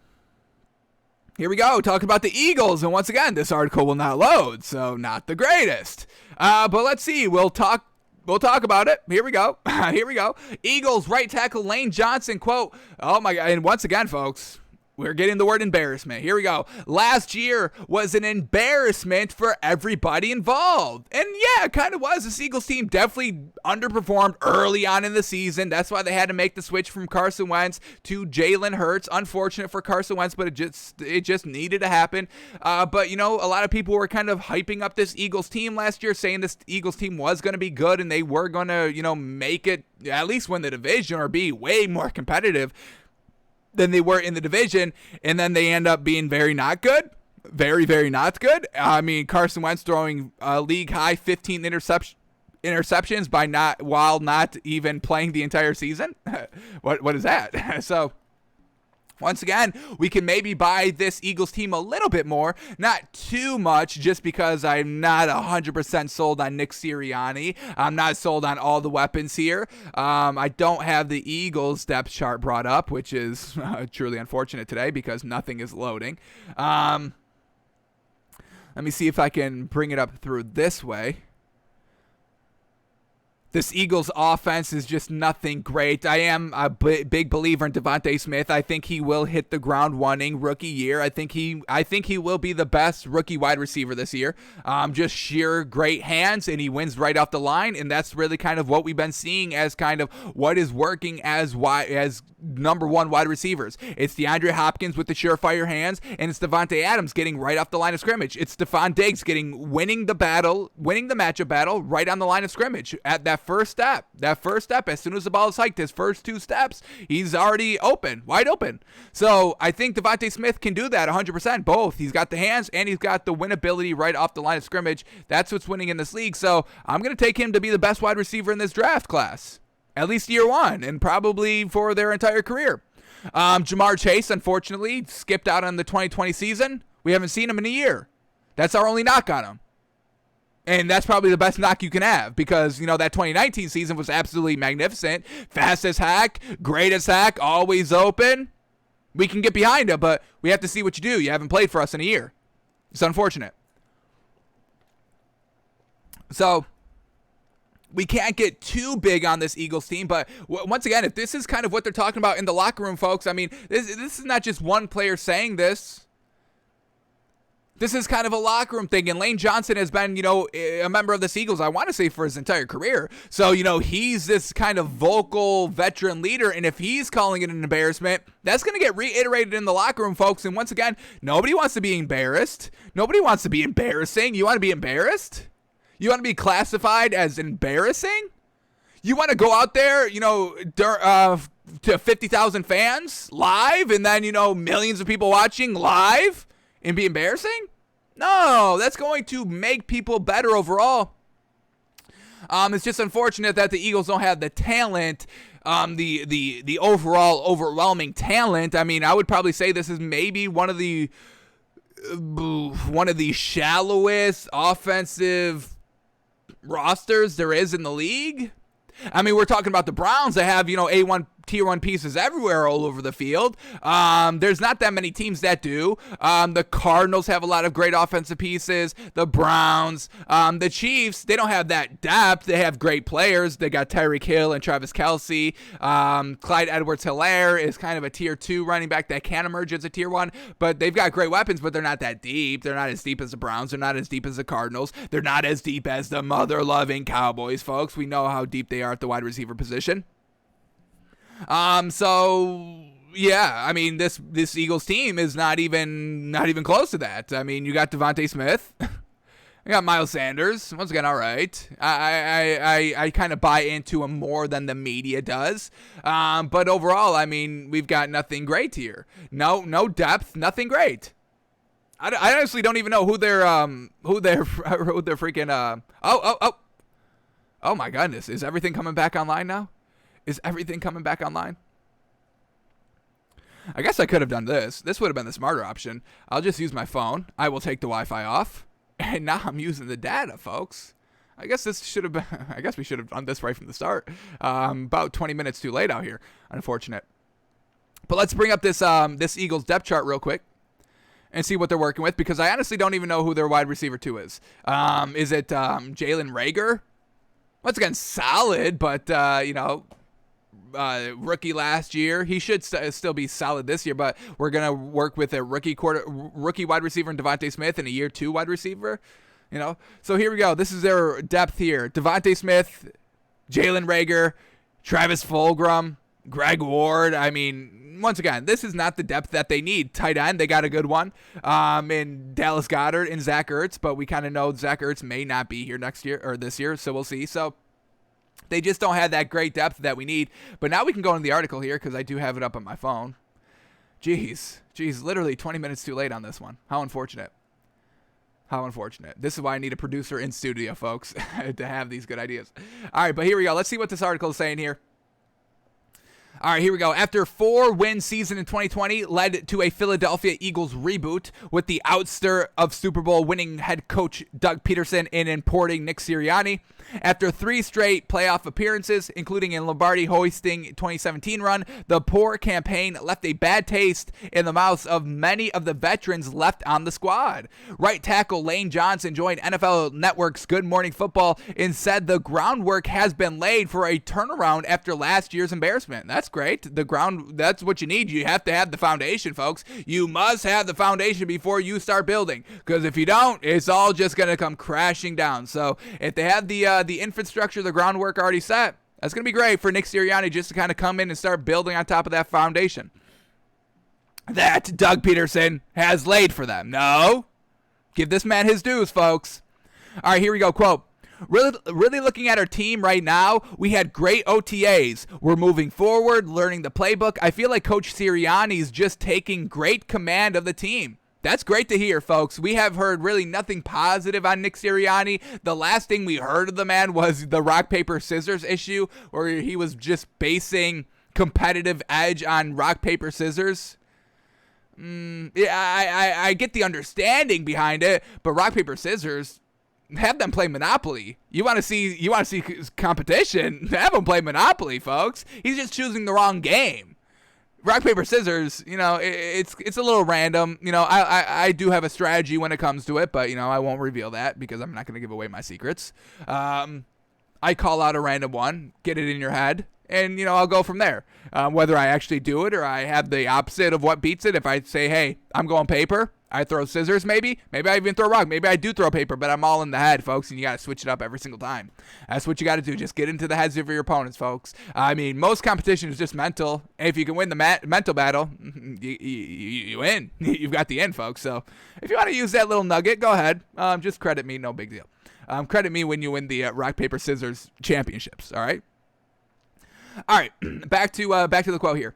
Here we go, talking about the Eagles, and once again, this article will not load, so not the greatest. But let's see, we'll talk about it. Here we go. Eagles right tackle Lane Johnson, quote, oh my God, and once again, folks, we're getting the word embarrassment. Here we go. Last year was an embarrassment for everybody involved. And yeah, it kind of was. The Eagles team definitely underperformed early on in the season. That's why they had to make the switch from Carson Wentz to Jalen Hurts. Unfortunate for Carson Wentz, but it just needed to happen. But, a lot of people were kind of hyping up this Eagles team last year, saying this Eagles team was going to be good and they were going to, make it, at least win the division or be way more competitive than they were in the division, and then they end up being very not good. Very, very not good. I mean, Carson Wentz throwing league high 15 interceptions while not even playing the entire season. What is that? So once again, we can maybe buy this Eagles team a little bit more, not too much, just because I'm not 100% sold on Nick Sirianni. I'm not sold on all the weapons here. I don't have the Eagles depth chart brought up, which is truly unfortunate today because nothing is loading. Let me see if I can bring it up through this way. This Eagles offense is just nothing great. I am a big believer in Devontae Smith. I think he will hit the ground running rookie year. I think he will be the best rookie wide receiver this year. Just sheer great hands, and he wins right off the line, and that's really kind of what we've been seeing as kind of what is working as number one wide receivers. It's DeAndre Hopkins with the surefire hands, and it's Devontae Adams getting right off the line of scrimmage. It's Stephon Diggs winning the matchup battle right on the line of scrimmage at that first step, as soon as the ball is hiked, his first two steps, he's already wide open. So I think Devontae Smith can do that 100%, both. He's got the hands and he's got the winability right off the line of scrimmage. That's what's winning in this league. So I'm going to take him to be the best wide receiver in this draft class, at least year one, and probably for their entire career. Jamar Chase, unfortunately, skipped out on the 2020 season. We haven't seen him in a year. That's our only knock on him. And that's probably the best knock you can have because, that 2019 season was absolutely magnificent. Fast as heck, great as heck, always open. We can get behind him, but we have to see what you do. You haven't played for us in a year. It's unfortunate. So we can't get too big on this Eagles team, but once again, if this is kind of what they're talking about in the locker room, folks, I mean, this is not just one player saying this. This is kind of a locker room thing, and Lane Johnson has been, a member of the Eagles, I want to say, for his entire career. So, he's this kind of vocal veteran leader, and if he's calling it an embarrassment, that's going to get reiterated in the locker room, folks. And once again, nobody wants to be embarrassed. Nobody wants to be embarrassing. You want to be embarrassed? You want to be classified as embarrassing? You want to go out there, to 50,000 fans live, and then, millions of people watching live? And be embarrassing? No, that's going to make people better overall. It's just unfortunate that the Eagles don't have the talent, the overall overwhelming talent. I mean, I would probably say this is maybe one of the shallowest offensive rosters there is in the league. I mean, we're talking about the Browns that have, A1 tier 1 pieces everywhere all over the field. There's not that many teams that do. The Cardinals have a lot of great offensive pieces. The Browns, the Chiefs, they don't have that depth. They have great players. They got Tyreek Hill and Travis Kelce. Clyde Edwards-Helaire is kind of a tier 2 running back that can emerge as a tier 1, but they've got great weapons, but they're not that deep. They're not as deep as the Browns. They're not as deep as the Cardinals. They're not as deep as the mother-loving Cowboys, folks. We know how deep they are at the wide receiver position. So yeah, I mean, this Eagles team is not even close to that. I mean, you got Devontae Smith, you got Miles Sanders. Once again, all right. I kind of buy into him more than the media does. But overall, I mean, we've got nothing great here. No depth, nothing great. I honestly don't even know who they're freaking oh my goodness, is everything coming back online now? Is everything coming back online? I guess I could have done this. This would have been the smarter option. I'll just use my phone. I will take the Wi-Fi off. And now I'm using the data, folks. I guess we should have done this right from the start. About 20 minutes too late out here. Unfortunate. But let's bring up this Eagles depth chart real quick and see what they're working with, because I honestly don't even know who their wide receiver 2 is. Is it Jalen Reagor? Once again, solid, but rookie last year. He should still be solid this year, but we're going to work with a rookie wide receiver in Devontae Smith and a year 2 wide receiver. So here we go. This is their depth here. Devontae Smith, Jalen Reagor, Travis Fulgham, Greg Ward. I mean, once again, this is not the depth that they need. Tight end, they got a good one in Dallas Goedert and Zach Ertz, but we kind of know Zach Ertz may not be here next year or this year, so we'll see. So they just don't have that great depth that we need. But now we can go into the article here because I do have it up on my phone. Jeez, literally 20 minutes too late on this one. How unfortunate. This is why I need a producer in studio, folks, to have these good ideas. All right, but here we go. Let's see what this article is saying here. All right, here we go. After 4-win season in 2020 led to a Philadelphia Eagles reboot with the ouster of Super Bowl winning head coach Doug Peterson in importing Nick Sirianni. After 3 straight playoff appearances, including in Lombardi hoisting 2017 run, the poor campaign left a bad taste in the mouths of many of the veterans left on the squad. Right tackle Lane Johnson joined NFL Network's Good Morning Football and said the groundwork has been laid for a turnaround after last year's embarrassment. That's great. That's what you need. You have to have the foundation, folks. You must have the foundation before you start building, because if you don't, it's all just going to come crashing down. So if they have the infrastructure, the groundwork already set, that's going to be great for Nick Sirianni just to kind of come in and start building on top of that foundation that Doug Peterson has laid for them. No, give this man his dues, folks. All right, here we go. Quote, really looking at our team right now, we had great OTAs. We're moving forward, learning the playbook. I feel like Coach Sirianni's just taking great command of the team. That's great to hear, folks. We have heard really nothing positive on Nick Sirianni. The last thing we heard of the man was the rock, paper, scissors issue, where he was just basing competitive edge on rock, paper, scissors. Yeah, I get the understanding behind it, but rock, paper, scissors, have them play Monopoly. You want to see competition? Have them play Monopoly, folks. He's just choosing the wrong game. Rock, paper, scissors, it's a little random. I do have a strategy when it comes to it, but, I won't reveal that because I'm not going to give away my secrets. I call out a random one, get it in your head, and, I'll go from there. Whether I actually do it or I have the opposite of what beats it. If I say, hey, I'm going paper, I throw scissors maybe I even throw rock. Maybe I do throw paper, but I'm all in the head, folks, and you got to switch it up every single time. That's what you got to do. Just get into the heads of your opponents, folks. I mean, most competition is just mental. And if you can win the mental battle, you win. You've got the end, folks. So if you want to use that little nugget, go ahead. Just credit me. No big deal. Credit me when you win the rock, paper, scissors championships, all right? All right, back to the quote here.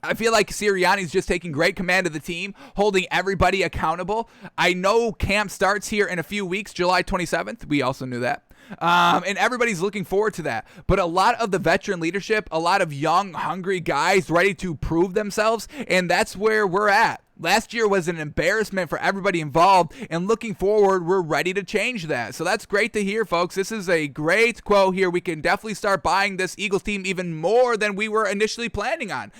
I feel like Sirianni's just taking great command of the team, holding everybody accountable. I know camp starts here in a few weeks, July 27th. We also knew that. And everybody's looking forward to that. But a lot of the veteran leadership, a lot of young, hungry guys ready to prove themselves, and that's where we're at. Last year was an embarrassment for everybody involved, and looking forward, we're ready to change that. So that's great to hear, folks. This is a great quote here. We can definitely start buying this Eagles team even more than we were initially planning on.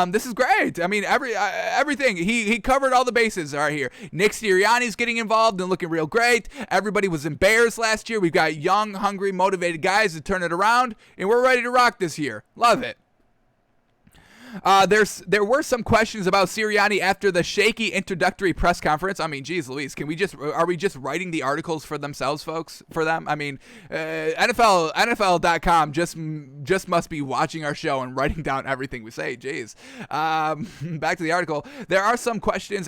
This is great. I mean, everything. He covered all the bases right here. Nick Sirianni's getting involved and looking real great. Everybody was embarrassed last year. We've got young, hungry, motivated guys to turn it around, and we're ready to rock this year. Love it. There were some questions about Sirianni after the shaky introductory press conference. I mean, geez Louise, are we just writing the articles for themselves, folks, for them? I mean, NFL.com just must be watching our show and writing down everything we say. Jeez. Back to the article. There are some questions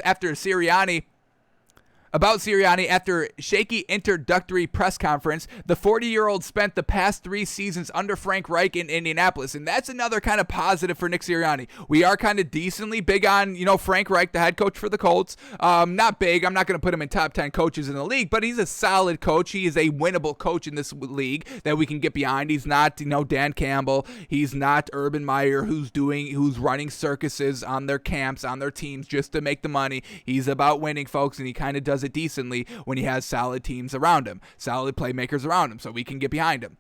about Sirianni after shaky introductory press conference. The 40-year-old spent the past 3 seasons under Frank Reich in Indianapolis, and that's another kind of positive for Nick Sirianni. We are kind of decently big on, Frank Reich, the head coach for the Colts. Not big. I'm not going to put him in top 10 coaches in the league, but he's a solid coach. He is a winnable coach in this league that we can get behind. He's not, Dan Campbell. He's not Urban Meyer, who's running circuses on their camps, on their teams just to make the money. He's about winning, folks, and he kind of does it decently when he has solid teams around him, solid playmakers around him, so we can get behind him.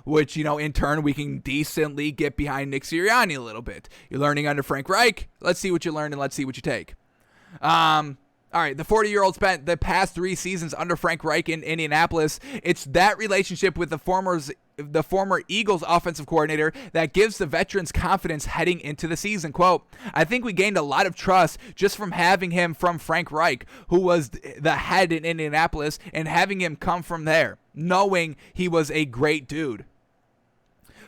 Which, in turn, we can decently get behind Nick Sirianni a little bit. You're learning under Frank Reich. Let's see what you learn and let's see what you take. All right, the 40-year-old spent the past 3 seasons under Frank Reich in Indianapolis. It's that relationship with the former Eagles offensive coordinator that gives the veterans confidence heading into the season. Quote, I think we gained a lot of trust just from having him from Frank Reich, who was the head in Indianapolis, and having him come from there, knowing he was a great dude.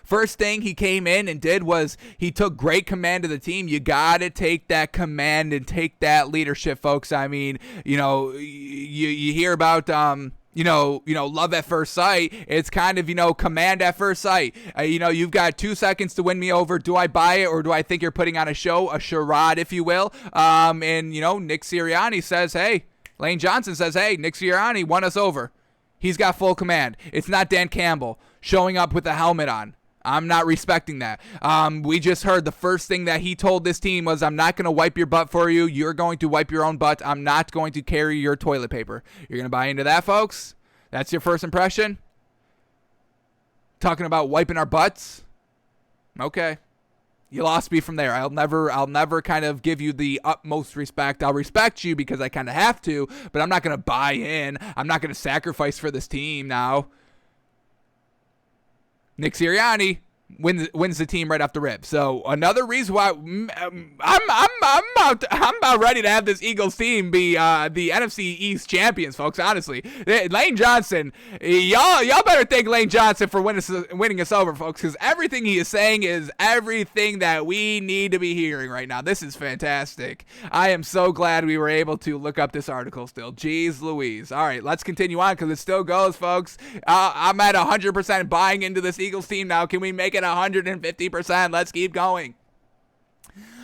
First thing he came in and did was he took great command of the team. You got to take that command and take that leadership, folks. I mean, you hear about, love at first sight. It's kind of, command at first sight. You've got 2 seconds to win me over. Do I buy it or do I think you're putting on a show, a charade, if you will? Nick Sirianni says, hey, Lane Johnson says, hey, Nick Sirianni won us over. He's got full command. It's not Dan Campbell showing up with a helmet on. I'm not respecting that. We just heard the first thing that he told this team was, I'm not going to wipe your butt for you. You're going to wipe your own butt. I'm not going to carry your toilet paper. You're going to buy into that, folks? That's your first impression? Talking about wiping our butts? Okay. You lost me from there. I'll never kind of give you the utmost respect. I'll respect you because I kind of have to, but I'm not going to buy in. I'm not going to sacrifice for this team now. Nick Sirianni wins the team right off the rip. So another reason why I'm about ready to have this Eagles team be the NFC East champions, folks. Honestly, Lane Johnson, y'all better thank Lane Johnson for winning us over, folks, because everything he is saying is everything that we need to be hearing right now. This is fantastic. I am so glad we were able to look up this article still. Jeez Louise. All right, let's continue on because it still goes, folks. I'm at 100% buying into this Eagles team now. Can we make it 150%? Let's keep going.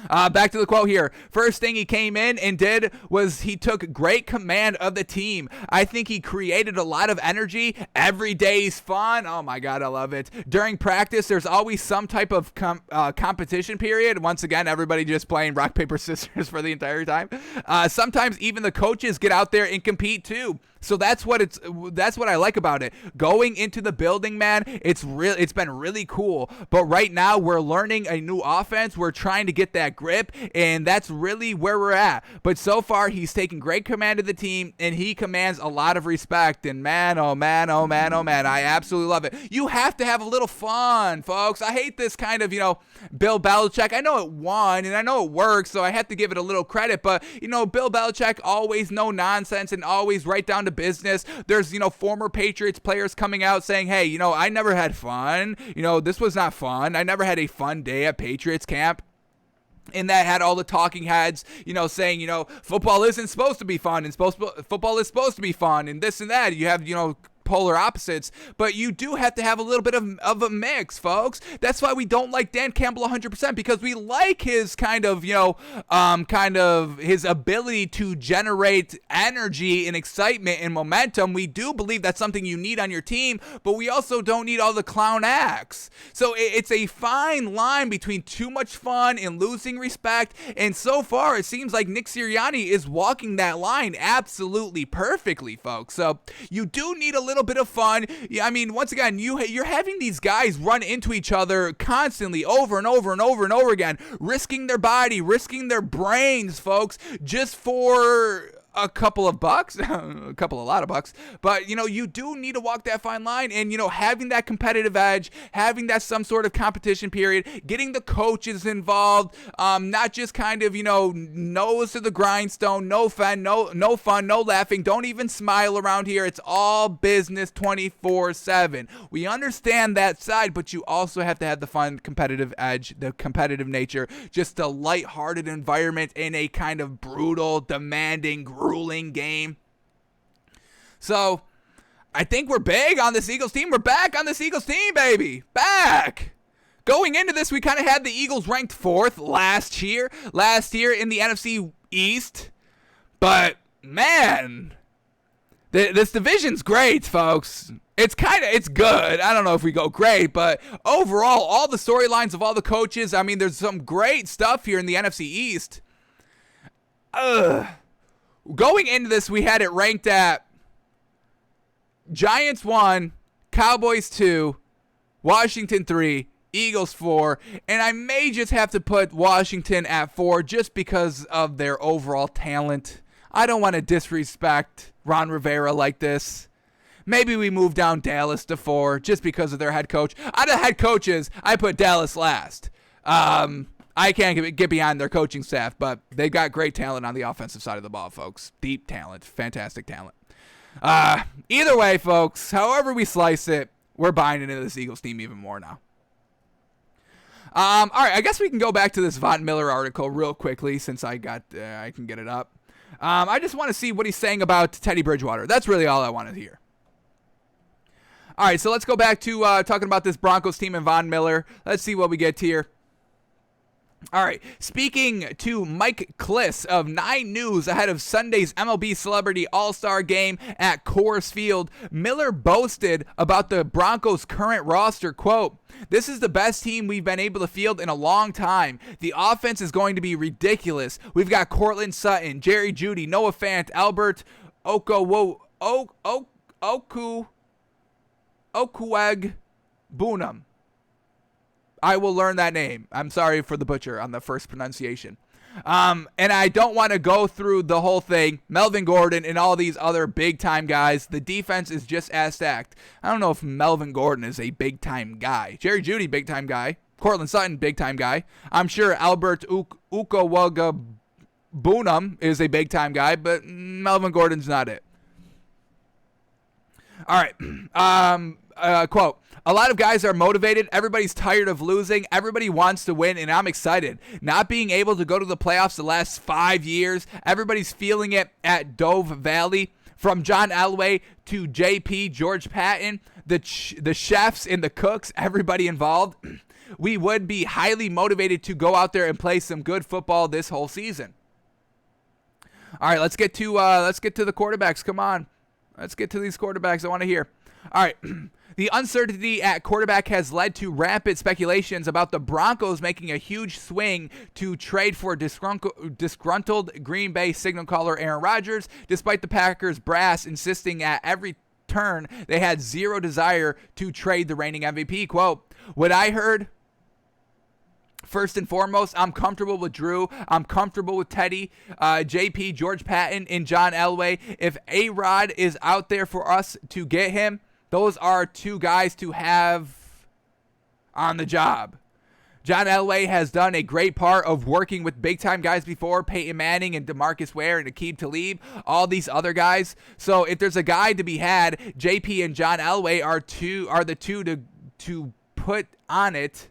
Back to the quote here. First thing he came in and did was he took great command of the team. I think he created a lot of energy. Every day's fun. Oh my God, I love it. During practice, there's always some type of competition period. Once again, everybody just playing rock, paper, scissors for the entire time. Sometimes even the coaches get out there and compete too. So that's what I like about it. Going into the building, man, it's been really cool. But right now we're learning a new offense. We're trying to get that grip, and that's really where we're at. But so far he's taking great command of the team, and he commands a lot of respect. And man, oh man, oh man, oh man, I absolutely love it. You have to have a little fun, folks. I hate this kind of, Bill Belichick. I know it won, and I know it works, so I have to give it a little credit. But, Bill Belichick, always no nonsense and always right down to business. There's, former Patriots players coming out saying, hey, I never had fun. This was not fun. I never had a fun day at Patriots camp. And that had all the talking heads, saying, football isn't supposed to be fun, and football is supposed to be fun, and this and that. You have, polar opposites, but you do have to have a little bit of a mix, folks. That's why we don't like Dan Campbell 100%, because we like his kind of his ability to generate energy and excitement and momentum. We do believe that's something you need on your team, but we also don't need all the clown acts. So it's a fine line between too much fun and losing respect, and so far it seems like Nick Sirianni is walking that line absolutely perfectly, folks. So you do need a little bit of fun. I mean, once again, you're having these guys run into each other constantly over and over and over and over again, risking their body, risking their brains, folks, just for a couple of bucks, a lot of bucks, but you do need to walk that fine line, and having that competitive edge, having that some sort of competition period, getting the coaches involved, not just kind of nose to the grindstone, no fun, no laughing, don't even smile around here. It's all business 24/7. We understand that side, but you also have to have the fun, competitive edge, the competitive nature, just a lighthearted environment in a kind of brutal, demanding, grueling game. So I think we're big on this Eagles team. We're back on this Eagles team, baby. Back. Going into this, we kind of had the Eagles ranked 4th last year in the NFC East. But man, this division's great, folks. It's good. I don't know if we go great, but overall, all the storylines of all the coaches, I mean, there's some great stuff here in the NFC East. Going into this, we had it ranked at Giants 1, Cowboys 2, Washington 3, Eagles 4, and I may just have to put Washington at 4 just because of their overall talent. I don't want to disrespect Ron Rivera like this. Maybe we move down Dallas to 4 just because of their head coach. Out of head coaches, I put Dallas last. I can't get behind their coaching staff, but they've got great talent on the offensive side of the ball, folks. Deep talent. Fantastic talent. Either way, folks, however we slice it, we're buying into this Eagles team even more now. All right, I guess we can go back to this Von Miller article real quickly since I can get it up. I just want to see what he's saying about Teddy Bridgewater. That's really all I want to hear. All right, so let's go back to talking about this Broncos team and Von Miller. Let's see what we get here. All right, speaking to Mike Kliss of 9 News ahead of Sunday's MLB Celebrity All-Star Game at Coors Field, Miller boasted about the Broncos' current roster, quote, "This is the best team we've been able to field in a long time. The offense is going to be ridiculous. We've got Cortland Sutton, Jerry Jeudy, Noah Fant, Albert Okueg Bunam. I will learn that name. I'm sorry for the butcher on the first pronunciation. And I don't want to go through the whole thing. Melvin Gordon and all these other big-time guys. The defense is just as stacked. I don't know if Melvin Gordon is a big-time guy. Jerry Jeudy, big-time guy. Cortland Sutton, big-time guy. I'm sure Albert Ukawaga Bunam is a big-time guy, but Melvin Gordon's not it. All right. Quote, "A lot of guys are motivated. Everybody's tired of losing. Everybody wants to win, and I'm excited. Not being able to go to the playoffs the last 5 years, everybody's feeling it at Dove Valley. From John Elway to JP, George Patton, the chefs and the cooks, everybody involved. we would be highly motivated to go out there and play some good football this whole season. All right, let's get to the quarterbacks. Come on. Let's get to these quarterbacks. I want to hear. All right. The uncertainty at quarterback has led to rampant speculations about the Broncos making a huge swing to trade for disgruntled Green Bay signal caller Aaron Rodgers, despite the Packers brass insisting at every turn they had zero desire to trade the reigning MVP. Quote, what I heard, first and foremost, I'm comfortable with Drew. I'm comfortable with Teddy, JP, George Patton, and John Elway. If A-Rod is out there for us to get him, those are two guys to have on the job. John Elway has done a great part of working with big-time guys before, Peyton Manning and DeMarcus Ware and Aqib Talib, all these other guys. So if there's a guy to be had, JP and John Elway are the two to put on it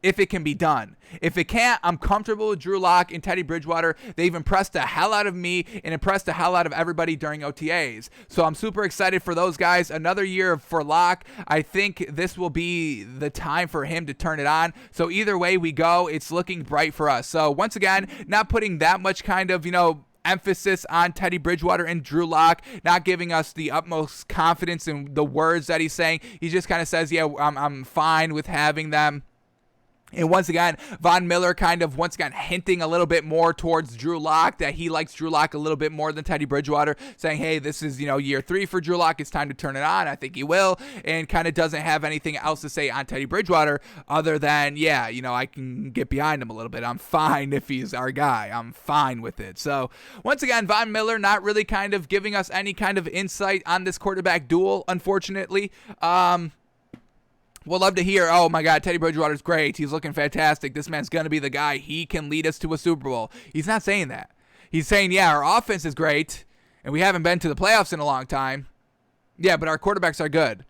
if it can be done. If it can't, I'm comfortable with Drew Lock and Teddy Bridgewater. They've impressed the hell out of me and impressed the hell out of everybody during OTAs. So I'm super excited for those guys. Another year for Lock. I think this will be the time for him to turn it on. So either way we go, it's looking bright for us. So once again, not putting that much kind of, emphasis on Teddy Bridgewater and Drew Lock, not giving us the utmost confidence in the words that he's saying. He just kind of says, yeah, I'm fine with having them. And once again, Von Miller kind of hinting a little bit more towards Drew Lock, that he likes Drew Lock a little bit more than Teddy Bridgewater, saying, hey, this is, year 3 for Drew Lock. It's time to turn it on. I think he will. And kind of doesn't have anything else to say on Teddy Bridgewater other than, yeah, I can get behind him a little bit. I'm fine if he's our guy. I'm fine with it. So once again, Von Miller not really kind of giving us any kind of insight on this quarterback duel, unfortunately. We'll love to hear, oh my God, Teddy Bridgewater's great. He's looking fantastic. This man's going to be the guy. He can lead us to a Super Bowl. He's not saying that. He's saying, yeah, our offense is great, and we haven't been to the playoffs in a long time. Yeah, but our quarterbacks are good.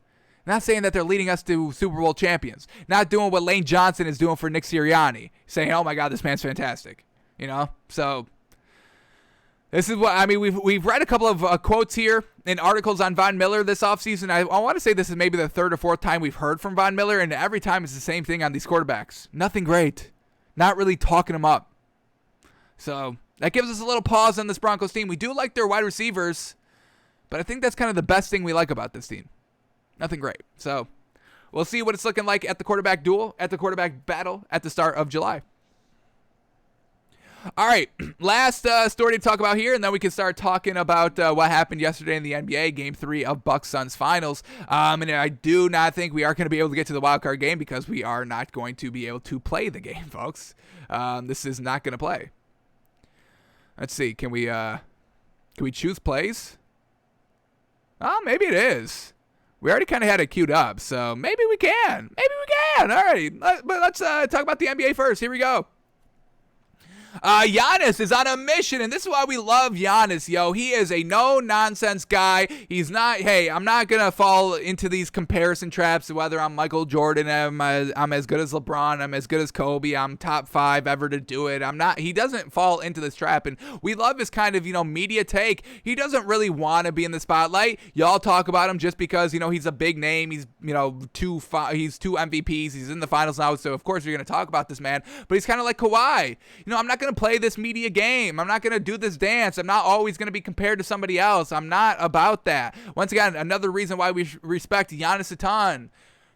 Not saying that they're leading us to Super Bowl champions. Not doing what Lane Johnson is doing for Nick Sirianni. Saying, oh my God, this man's fantastic. So this is what, we've read a couple of quotes here in articles on Von Miller this offseason. I want to say this is maybe the third or fourth time we've heard from Von Miller, and every time it's the same thing on these quarterbacks. Nothing great. Not really talking them up. So that gives us a little pause on this Broncos team. We do like their wide receivers, but I think that's kind of the best thing we like about this team. Nothing great. So we'll see what it's looking like at the quarterback duel, at the quarterback battle at the start of July. All right, last story to talk about here, and then we can start talking about what happened yesterday in the NBA, Game 3 of Bucks-Suns Finals. And I do not think we are going to be able to get to the wild card game because we are not going to be able to play the game, folks. This is not going to play. Let's see, can we choose plays? Oh, maybe it is. We already kind of had it queued up, so maybe we can. All right, but let's talk about the NBA first. Here we go. Giannis is on a mission, and this is why we love Giannis, yo. He is a no-nonsense guy. He's not, hey, I'm not going to fall into these comparison traps, whether I'm Michael Jordan, I'm as good as LeBron, I'm as good as Kobe, I'm top 5 ever to do it. He doesn't fall into this trap, and we love his kind of, media take. He doesn't really want to be in the spotlight. Y'all talk about him just because, he's a big name. He's, he's 2 MVPs. He's in the finals now, so of course you're going to talk about this man, but he's kind of like Kawhi. I'm not going to play this media game. I'm not going to do this dance. I'm not always going to be compared to somebody else. I'm not about that. Once again, another reason why we respect Giannis a ton.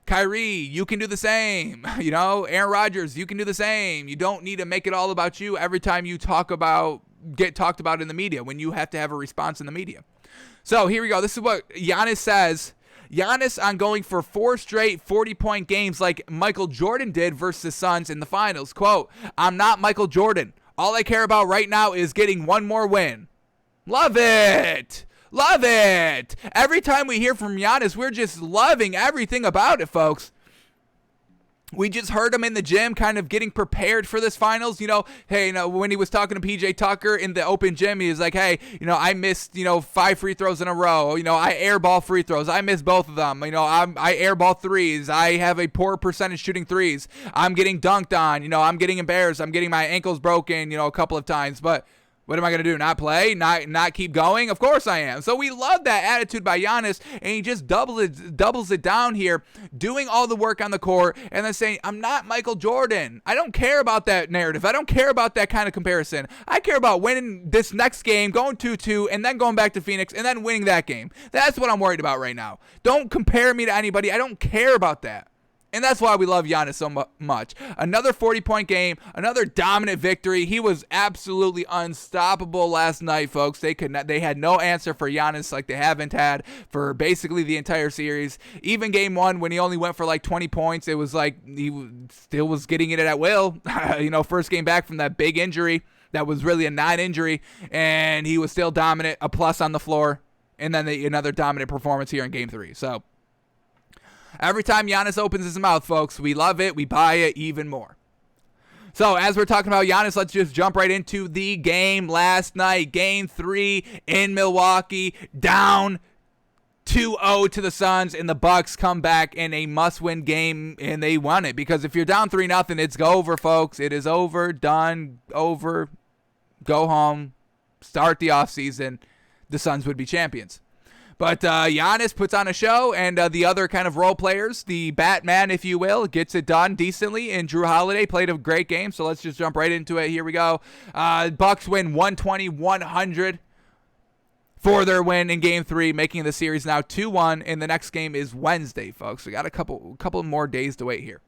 Kyrie, you can do the same. Aaron Rodgers, you can do the same. You don't need to make it all about you every time you get talked about in the media when you have to have a response in the media. So here we go. This is what Giannis says. Giannis on going for 4 straight 40-point games like Michael Jordan did versus the Suns in the finals. Quote, I'm not Michael Jordan. All I care about right now is getting one more win. Love it. Love it. Every time we hear from Giannis, we're just loving everything about it, folks. We just heard him in the gym kind of getting prepared for this finals. When he was talking to PJ Tucker in the open gym, he was like, hey, I missed, 5 free throws in a row. I airball free throws. I missed both of them. I airball threes. I have a poor percentage shooting threes. I'm getting dunked on. I'm getting embarrassed. I'm getting my ankles broken, a couple of times. But What am I going to do? Not play? Not keep going? Of course I am. So we love that attitude by Giannis, and he just doubles it down here, doing all the work on the court, and then saying, I'm not Michael Jordan. I don't care about that narrative. I don't care about that kind of comparison. I care about winning this next game, going 2-2, and then going back to Phoenix, and then winning that game. That's what I'm worried about right now. Don't compare me to anybody. I don't care about that. And that's why we love Giannis so much. Another 40-point game, another dominant victory. He was absolutely unstoppable last night, folks. They had no answer for Giannis like they haven't had for basically the entire series. Even game 1, when he only went for like 20 points, it was like he still was getting it at will. First game back from that big injury that was really a non-injury, and he was still dominant, a plus on the floor, and then another dominant performance here in game 3. So every time Giannis opens his mouth, folks, we love it. We buy it even more. So as we're talking about Giannis, let's just jump right into the game last night. Game 3 in Milwaukee, down 2-0 to the Suns, and the Bucks come back in a must-win game, and they won it. Because if you're down 3-0, it's over, folks. It is over, done, over. Go home, start the offseason. The Suns would be champions. But Giannis puts on a show, and the other kind of role players, the Batman, if you will, gets it done decently. And Jrue Holiday played a great game, so let's just jump right into it. Here we go. Bucks win 120-100 for their win in Game 3, making the series now 2-1. And the next game is Wednesday, folks. We got a couple more days to wait here.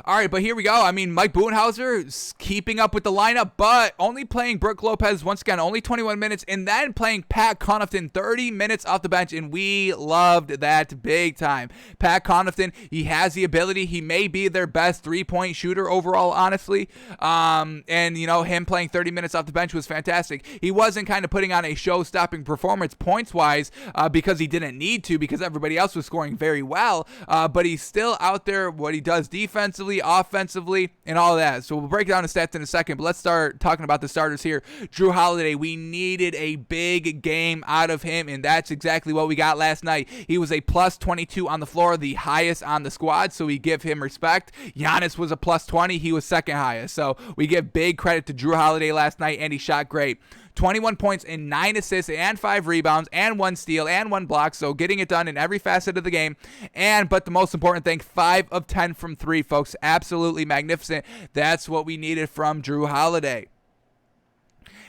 All right, but here we go. I mean, Mike Budenholzer is keeping up with the lineup, but only playing Brook Lopez, once again, only 21 minutes, and then playing Pat Connaughton 30 minutes off the bench, and we loved that big time. Pat Connaughton, he has the ability. He may be their best three-point shooter overall, honestly, and, him playing 30 minutes off the bench was fantastic. He wasn't kind of putting on a show-stopping performance points-wise because he didn't need to, because everybody else was scoring very well, but he's still out there, what he does defensively, offensively, and all that. So we'll break down the stats in a second, but let's start talking about the starters here. Jrue Holiday, we needed a big game out of him, and that's exactly what we got last night. He was a plus 22 on the floor, the highest on the squad, so we give him respect. Giannis was a plus 20. He was second highest, so we give big credit to Jrue Holiday last night, and he shot great. 21 points and 9 assists and 5 rebounds and 1 steal and 1 block. So getting it done in every facet of the game. But the most important thing, 5 of 10 from 3, folks. Absolutely magnificent. That's what we needed from Jrue Holiday.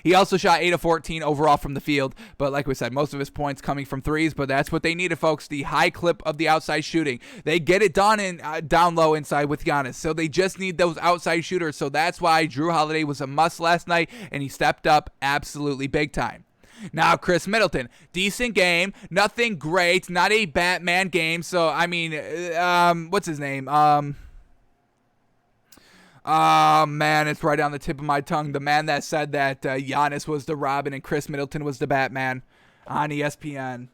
He also shot 8 of 14 overall from the field, but like we said, most of his points coming from threes, but that's what they needed, folks, the high clip of the outside shooting. They get it done down low inside with Giannis, so they just need those outside shooters, so that's why Jrue Holiday was a must last night, and he stepped up absolutely big time. Now, Chris Middleton, decent game, nothing great, not a Batman game, so, I mean, what's his name? Oh, man, it's right on the tip of my tongue. The man that said that Giannis was the Robin and Chris Middleton was the Batman on ESPN.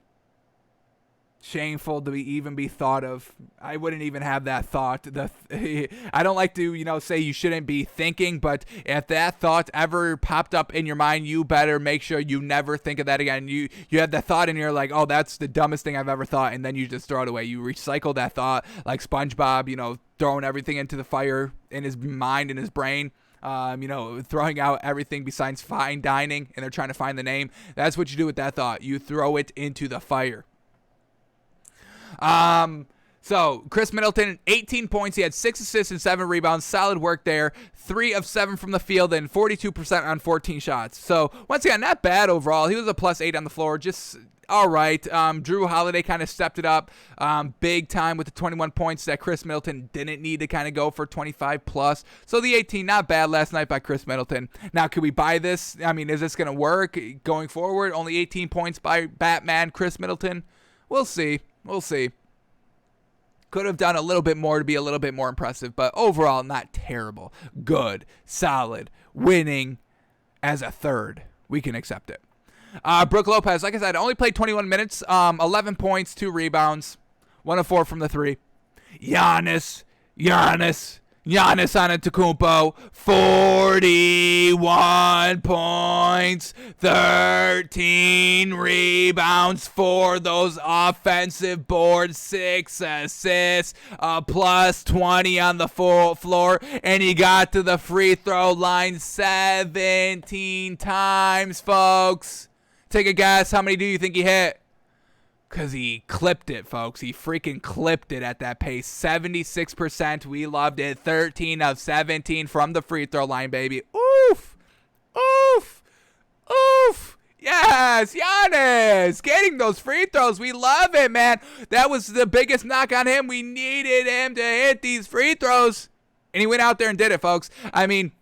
Shameful to even be thought of. I wouldn't even have that thought. I don't like to, say you shouldn't be thinking, but if that thought ever popped up in your mind, you better make sure you never think of that again. You have that thought and you're like, oh, that's the dumbest thing I've ever thought, and then you just throw it away. You recycle that thought like SpongeBob, throwing everything into the fire in his mind and his brain. Throwing out everything besides fine dining, and they're trying to find the name. That's what you do with that thought. You throw it into the fire. So Chris Middleton, 18 points. He had 6 assists and 7 rebounds. Solid work there. 3 of 7 from the field and 42% on 14 shots. So once again, not bad overall. He was a plus 8 on the floor. Just all right. Jrue Holiday kind of stepped it up big time with the 21 points that Chris Middleton didn't need to kind of go for 25 plus. So the 18, not bad last night by Chris Middleton. Now, can we buy this? I mean, is this going to work going forward? Only 18 points by Batman Chris Middleton? We'll see. We'll see. Could have done a little bit more to be a little bit more impressive, but overall, not terrible. Good, solid, winning as a third. We can accept it. Brook Lopez, like I said, only played 21 minutes, 11 points, 2 rebounds, 1 of 4 from the 3. Giannis, Giannis Antetokounmpo, 41 points, 13 rebounds for those offensive boards, 6 assists, plus 20 on the full floor, and he got to the free throw line 17 times, folks. Take a guess. How many do you think he hit? Because he clipped it, folks. He freaking clipped it at that pace. 76%. We loved it. 13 of 17 from the free throw line, baby. Oof. Oof. Oof. Yes, Giannis getting those free throws. We love it, man. That was the biggest knock on him. We needed him to hit these free throws. And he went out there and did it, folks. I mean,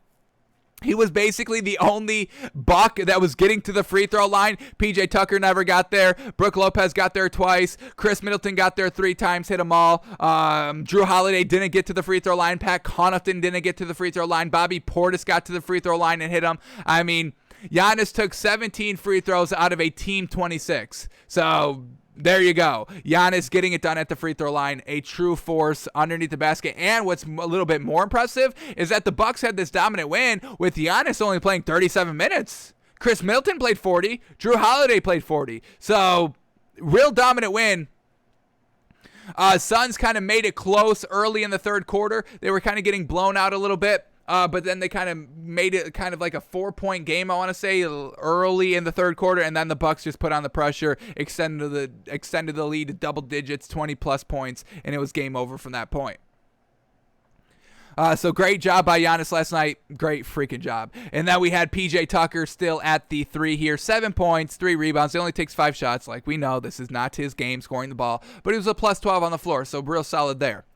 he was basically the only Buck that was getting to the free throw line. PJ Tucker never got there. Brook Lopez got there twice. Chris Middleton got there 3 times, hit them all. Drew Holiday didn't get to the free throw line. Pat Connaughton didn't get to the free throw line. Bobby Portis got to the free throw line and hit him. I mean, Giannis took 17 free throws out of a team 26. So there you go. Giannis getting it done at the free throw line, a true force underneath the basket. And what's a little bit more impressive is that the Bucks had this dominant win with Giannis only playing 37 minutes. Chris Middleton played 40. Drew Holiday played 40. So, real dominant win. Suns kind of made it close early in the third quarter. They were kind of getting blown out a little bit. But then they kind of made it kind of like a 4-point game, I want to say, early in the third quarter, and then the Bucks just put on the pressure, extended the lead to double digits, 20-plus points, and it was game over from that point. So great job by Giannis last night. Great freaking job. And then we had PJ Tucker still at the 3 here. 7 points, 3 rebounds. He only takes 5 shots. Like we know, this is not his game scoring the ball, but he was a plus 12 on the floor, so real solid there.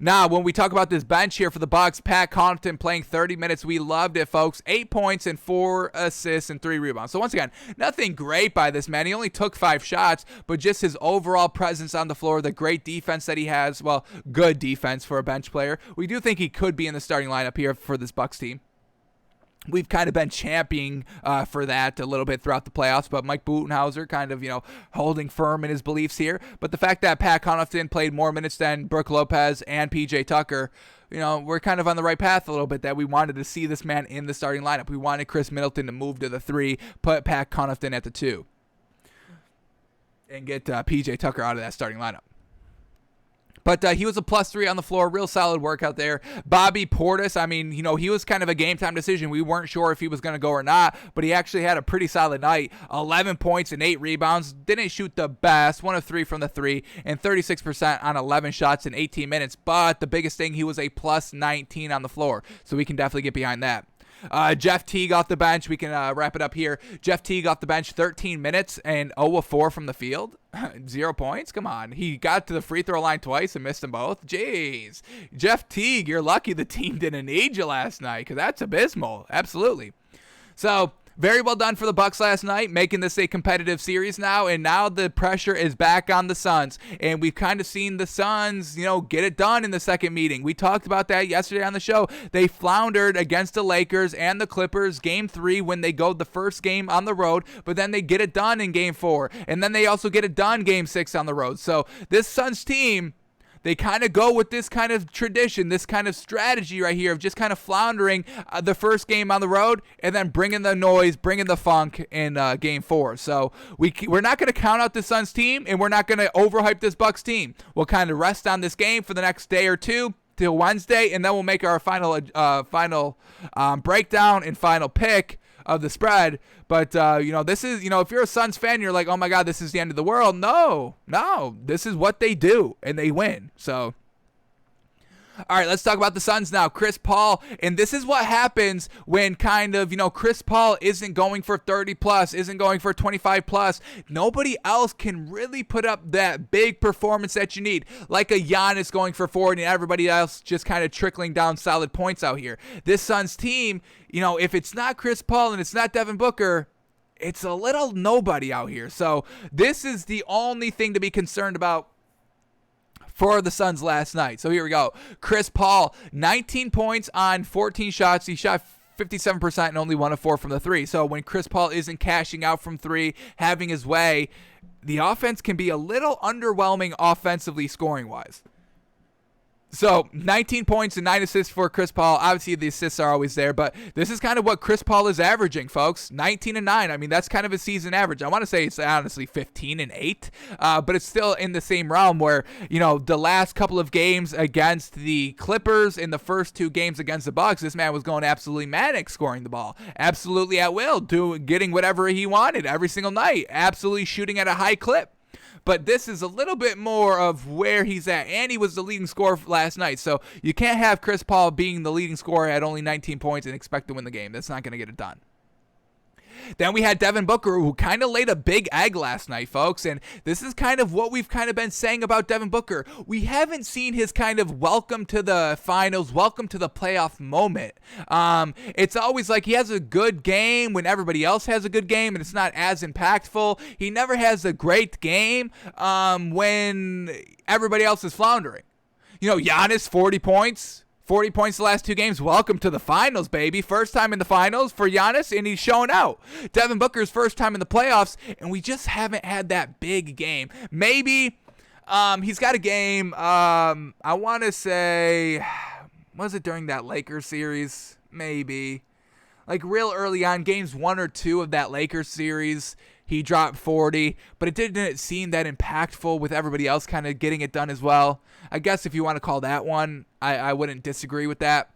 Now, when we talk about this bench here for the Bucks, Pat Connaughton playing 30 minutes. We loved it, folks. 8 points and 4 assists and 3 rebounds. So once again, nothing great by this man. He only took 5 shots, but just his overall presence on the floor, the great defense that he has. Well, good defense for a bench player. We do think he could be in the starting lineup here for this Bucks team. We've kind of been championing for that a little bit throughout the playoffs, but Mike Budenholzer kind of, holding firm in his beliefs here. But the fact that Pat Connaughton played more minutes than Brook Lopez and PJ Tucker, we're kind of on the right path a little bit, that we wanted to see this man in the starting lineup. We wanted Chris Middleton to move to the 3, put Pat Connaughton at the 2, and get PJ Tucker out of that starting lineup. But he was a plus 3 on the floor. Real solid work out there. Bobby Portis, I mean, he was kind of a game-time decision. We weren't sure if he was going to go or not, but he actually had a pretty solid night. 11 points and 8 rebounds. Didn't shoot the best. 1 of 3 from the 3, and 36% on 11 shots in 18 minutes. But the biggest thing, he was a plus 19 on the floor, so we can definitely get behind that. Jeff Teague off the bench. We can wrap it up here. Jeff Teague off the bench, 13 minutes and 0 of 4 from the field. 0 points? Come on. He got to the free throw line twice and missed them both. Jeez. Jeff Teague, you're lucky the team didn't need you last night, because that's abysmal. Absolutely. So, very well done for the Bucks last night, making this a competitive series now, and now the pressure is back on the Suns, and we've kind of seen the Suns, get it done in the second meeting. We talked about that yesterday on the show. They floundered against the Lakers and the Clippers game 3 when they go the first game on the road, but then they get it done in game 4, and then they also get it done game 6 on the road. So this Suns team, they kind of go with this kind of tradition, this kind of strategy right here of just kind of floundering the first game on the road and then bringing the noise, bringing the funk in game 4. So we're not going to count out the Suns team, and we're not going to overhype this Bucks team. We'll kind of rest on this game for the next day or two till Wednesday, and then we'll make our final breakdown and final pick of the spread. But, this is, if you're a Suns fan, you're like, oh my God, this is the end of the world. No, this is what they do, and they win. So, all right, let's talk about the Suns now. Chris Paul, and this is what happens when kind of, Chris Paul isn't going for 30 plus, isn't going for 25 plus. Nobody else can really put up that big performance that you need, like a Giannis going for 40 and everybody else just kind of trickling down solid points out here. This Suns team, if it's not Chris Paul and it's not Devin Booker, it's a little nobody out here. So this is the only thing to be concerned about for the Suns last night. So here we go. Chris Paul, 19 points on 14 shots. He shot 57% and only 1 of 4 from the 3. So when Chris Paul isn't cashing out from 3, having his way, the offense can be a little underwhelming offensively scoring-wise. So 19 points and 9 assists for Chris Paul. Obviously, the assists are always there, but this is kind of what Chris Paul is averaging, folks. 19 and 9. I mean, that's kind of a season average. I want to say it's honestly 15 and 8, but it's still in the same realm where, the last couple of games against the Clippers, in the first 2 games against the Bucks, this man was going absolutely manic scoring the ball. Absolutely at will, getting whatever he wanted every single night. Absolutely shooting at a high clip. But this is a little bit more of where he's at. And he was the leading scorer last night. So you can't have Chris Paul being the leading scorer at only 19 points and expect to win the game. That's not going to get it done. Then we had Devin Booker, who kind of laid a big egg last night, folks. And this is kind of what we've kind of been saying about Devin Booker. We haven't seen his kind of welcome to the finals, welcome to the playoff moment. It's always like he has a good game when everybody else has a good game, and it's not as impactful. He never has a great game when everybody else is floundering. Giannis, 40 points. 40 points the last 2 games. Welcome to the finals, baby. First time in the finals for Giannis, and he's showing out. Devin Booker's first time in the playoffs, and we just haven't had that big game. Maybe he's got a game, I want to say, was it during that Lakers series? Maybe. Like real early on, games 1 or 2 of that Lakers series, he dropped 40, but it didn't seem that impactful with everybody else kind of getting it done as well. I guess if you want to call that one, I wouldn't disagree with that.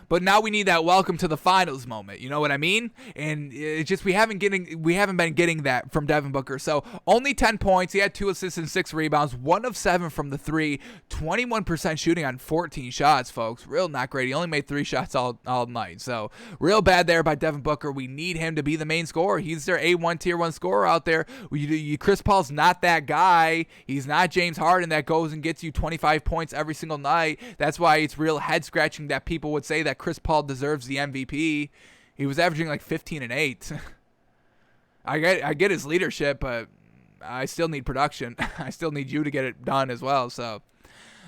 But now we need that welcome to the finals moment. You know what I mean? And it's just we haven't been getting that from Devin Booker. So only 10 points. He had 2 assists and 6 rebounds. 1 of 7 from the 3. 21% shooting on 14 shots, folks. Real not great. He only made 3 shots all night. So real bad there by Devin Booker. We need him to be the main scorer. He's their A1 tier 1 scorer out there. Chris Paul's not that guy. He's not James Harden that goes and gets you 25 points every single night. That's why it's real head scratching that people would say that Chris Paul deserves the MVP. He was averaging like 15 and 8. I get his leadership, but I still need production. I still need you to get it done as well. So,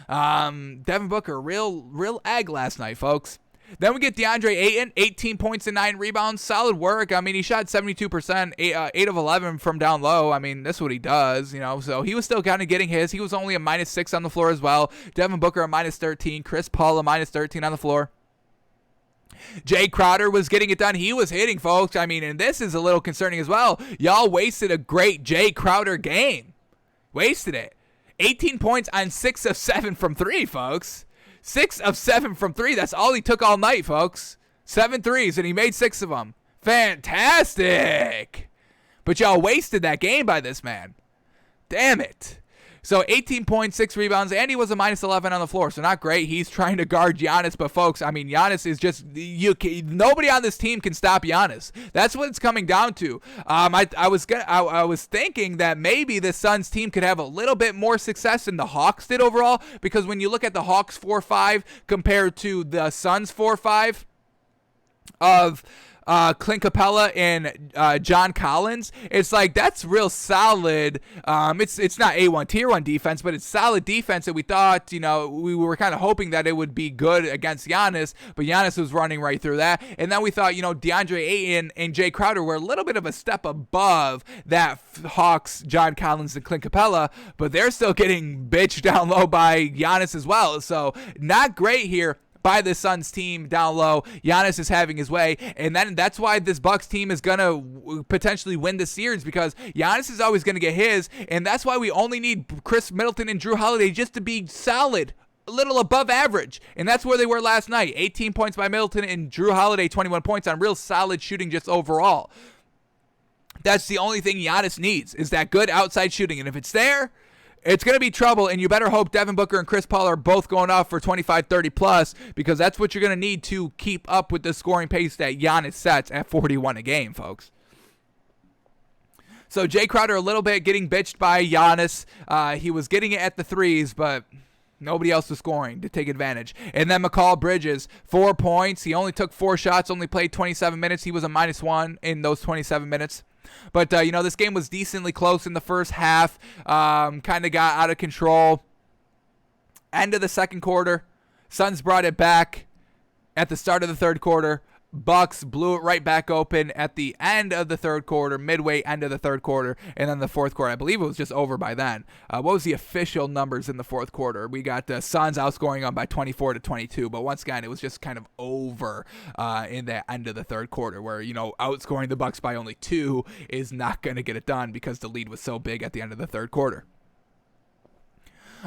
Devin Booker, real egg last night, folks. Then we get DeAndre Ayton, 18 points and 9 rebounds. Solid work. I mean, he shot 72%, 8 of 11 from down low. I mean, that's what he does, So he was still kind of getting his. He was only a -6 on the floor as well. Devin Booker a -13. Chris Paul a -13 on the floor. Jay Crowder was getting it done. He was hitting, folks. I mean, and this is a little concerning as well. Y'all wasted a great Jay Crowder game. Wasted it. 18 points on 6 of 7 from 3, folks. 6 of 7 from 3. That's all he took all night, folks. 7 threes, and he made 6 of them. Fantastic. But y'all wasted that game by this man. Damn it. So 18 points, 6 rebounds, and he was a -11 on the floor. So not great. He's trying to guard Giannis, but folks, I mean, Giannis is just nobody on this team can stop Giannis. That's what it's coming down to. I was thinking that maybe the Suns team could have a little bit more success than the Hawks did overall, because when you look at the Hawks 4-5 compared to the Suns 4-5 of Clint Capella and John Collins, it's like that's real solid. It's not A1 tier 1 defense, but it's solid defense that we thought, we were kind of hoping that it would be good against Giannis, but Giannis was running right through that. And then we thought, DeAndre Ayton and Jay Crowder were a little bit of a step above that Hawks, John Collins, and Clint Capella, but they're still getting bitched down low by Giannis as well. So not great here by the Suns team down low. Giannis is having his way, and then that's why this Bucks team is going to potentially win the series, because Giannis is always going to get his, and that's why we only need Chris Middleton and Drew Holiday just to be solid, a little above average, and that's where they were last night. 18 points by Middleton and Drew Holiday, 21 points on real solid shooting just overall. That's the only thing Giannis needs, is that good outside shooting, and if it's there, it's going to be trouble, and you better hope Devin Booker and Chris Paul are both going off for 25, 30 plus, because that's what you're going to need to keep up with the scoring pace that Giannis sets at 41 a game, folks. So Jay Crowder a little bit getting bitched by Giannis. He was getting it at the threes, but nobody else was scoring to take advantage. And then Mikal Bridges, 4 points. He only took 4 shots, only played 27 minutes. He was a -1 in those 27 minutes. But, this game was decently close in the first half. Kind of got out of control. End of the second quarter. Suns brought it back at the start of the third quarter. Bucks blew it right back open at the end of the third quarter, midway end of the third quarter, and then the fourth quarter. I believe it was just over by then. What was the official numbers in the fourth quarter? We got the Suns outscoring them by 24-22, but once again, it was just kind of over in the end of the third quarter, where, outscoring the Bucks by only 2 is not going to get it done because the lead was so big at the end of the third quarter.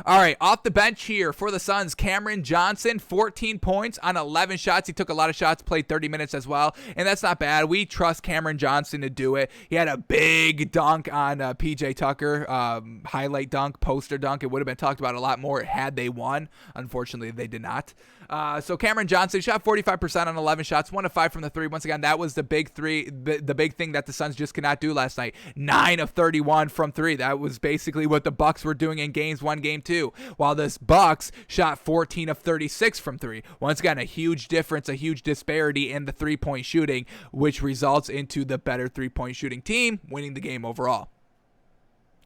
All right, off the bench here for the Suns, Cameron Johnson, 14 points on 11 shots. He took a lot of shots, played 30 minutes as well, and that's not bad. We trust Cameron Johnson to do it. He had a big dunk on P.J. Tucker, highlight dunk, poster dunk. It would have been talked about a lot more had they won. Unfortunately, they did not. So Cameron Johnson shot 45% on 11 shots, 1 of 5 from the three. Once again, that was the big three, the big thing that the Suns just could not do last night. 9 of 31 from 3. That was basically what the Bucks were doing in games 1, game 2. While this Bucks shot 14 of 36 from 3. Once again, a huge difference, a huge disparity in the three-point shooting, which results into the better three-point shooting team winning the game overall.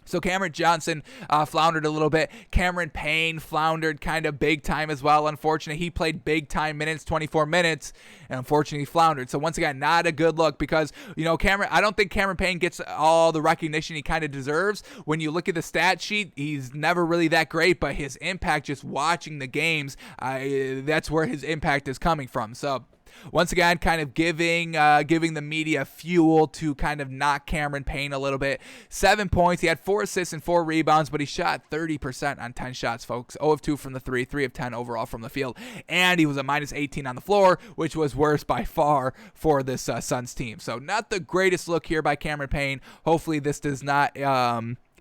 So Cameron Johnson floundered a little bit. Cameron Payne floundered kind of big time as well. Unfortunately, he played big time minutes, 24 minutes, and unfortunately floundered. So once again, not a good look because, I don't think Cameron Payne gets all the recognition he kind of deserves. When you look at the stat sheet, he's never really that great, but his impact just watching the games, that's where his impact is coming from. So once again, kind of giving the media fuel to kind of knock Cameron Payne a little bit. 7 points. He had 4 assists and 4 rebounds, but he shot 30% on 10 shots, folks. 0 of 2 from the 3, 3 of 10 overall from the field. And he was a minus 18 on the floor, which was worse by far for this Suns team. So not the greatest look here by Cameron Payne. Hopefully this does not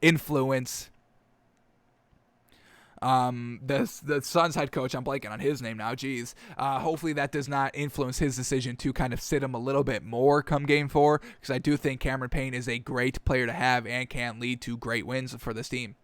influence the Suns head coach. I'm blanking on his name now. Jeez. Hopefully that does not influence his decision to kind of sit him a little bit more come game 4, because I do think Cameron Payne is a great player to have and can lead to great wins for this team.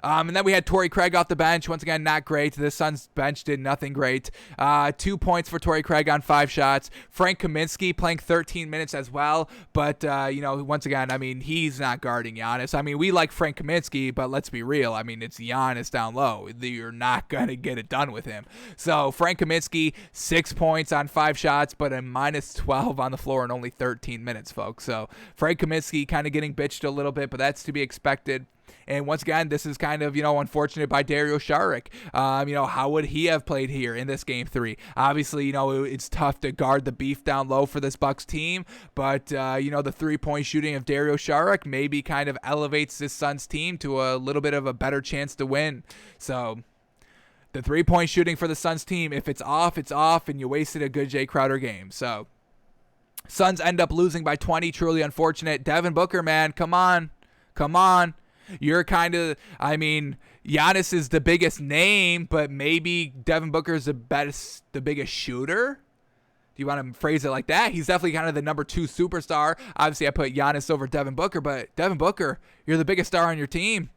And then we had Torrey Craig off the bench. Once again, not great. The Suns bench did nothing great. 2 points for Torrey Craig on 5 shots. Frank Kaminsky playing 13 minutes as well. But, once again, he's not guarding Giannis. We like Frank Kaminsky, but let's be real. It's Giannis down low. You're not going to get it done with him. So Frank Kaminsky, 6 points on 5 shots, but a minus 12 on the floor in only 13 minutes, folks. So Frank Kaminsky kind of getting bitched a little bit, but that's to be expected. And once again, this is kind of, unfortunate by Dario Saric. How would he have played here in this game 3? Obviously, it's tough to guard the beef down low for this Bucks team. But, the three-point shooting of Dario Saric maybe kind of elevates this Suns team to a little bit of a better chance to win. So the three-point shooting for the Suns team, if it's off, it's off, and you wasted a good Jay Crowder game. So Suns end up losing by 20. Truly unfortunate. Devin Booker, man, come on. You're kind of, Giannis is the biggest name, but maybe Devin Booker is the biggest shooter. Do you want to phrase it like that? He's definitely kind of the number 2 superstar. Obviously, I put Giannis over Devin Booker, but Devin Booker, you're the biggest star on your team.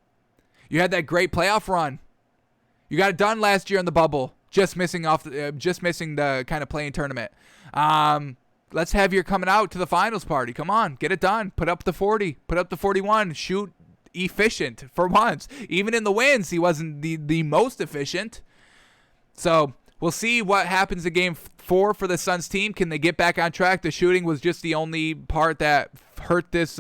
You had that great playoff run. You got it done last year in the bubble, just missing the kind of play-in tournament. Let's have your coming out to the finals party. Come on, get it done. Put up the 40. Put up the 41. Shoot efficient for once. Even in the wins, he wasn't the most efficient. So we'll see what happens in game 4 for the Suns team. Can they get back on track? The shooting was just the only part that hurt this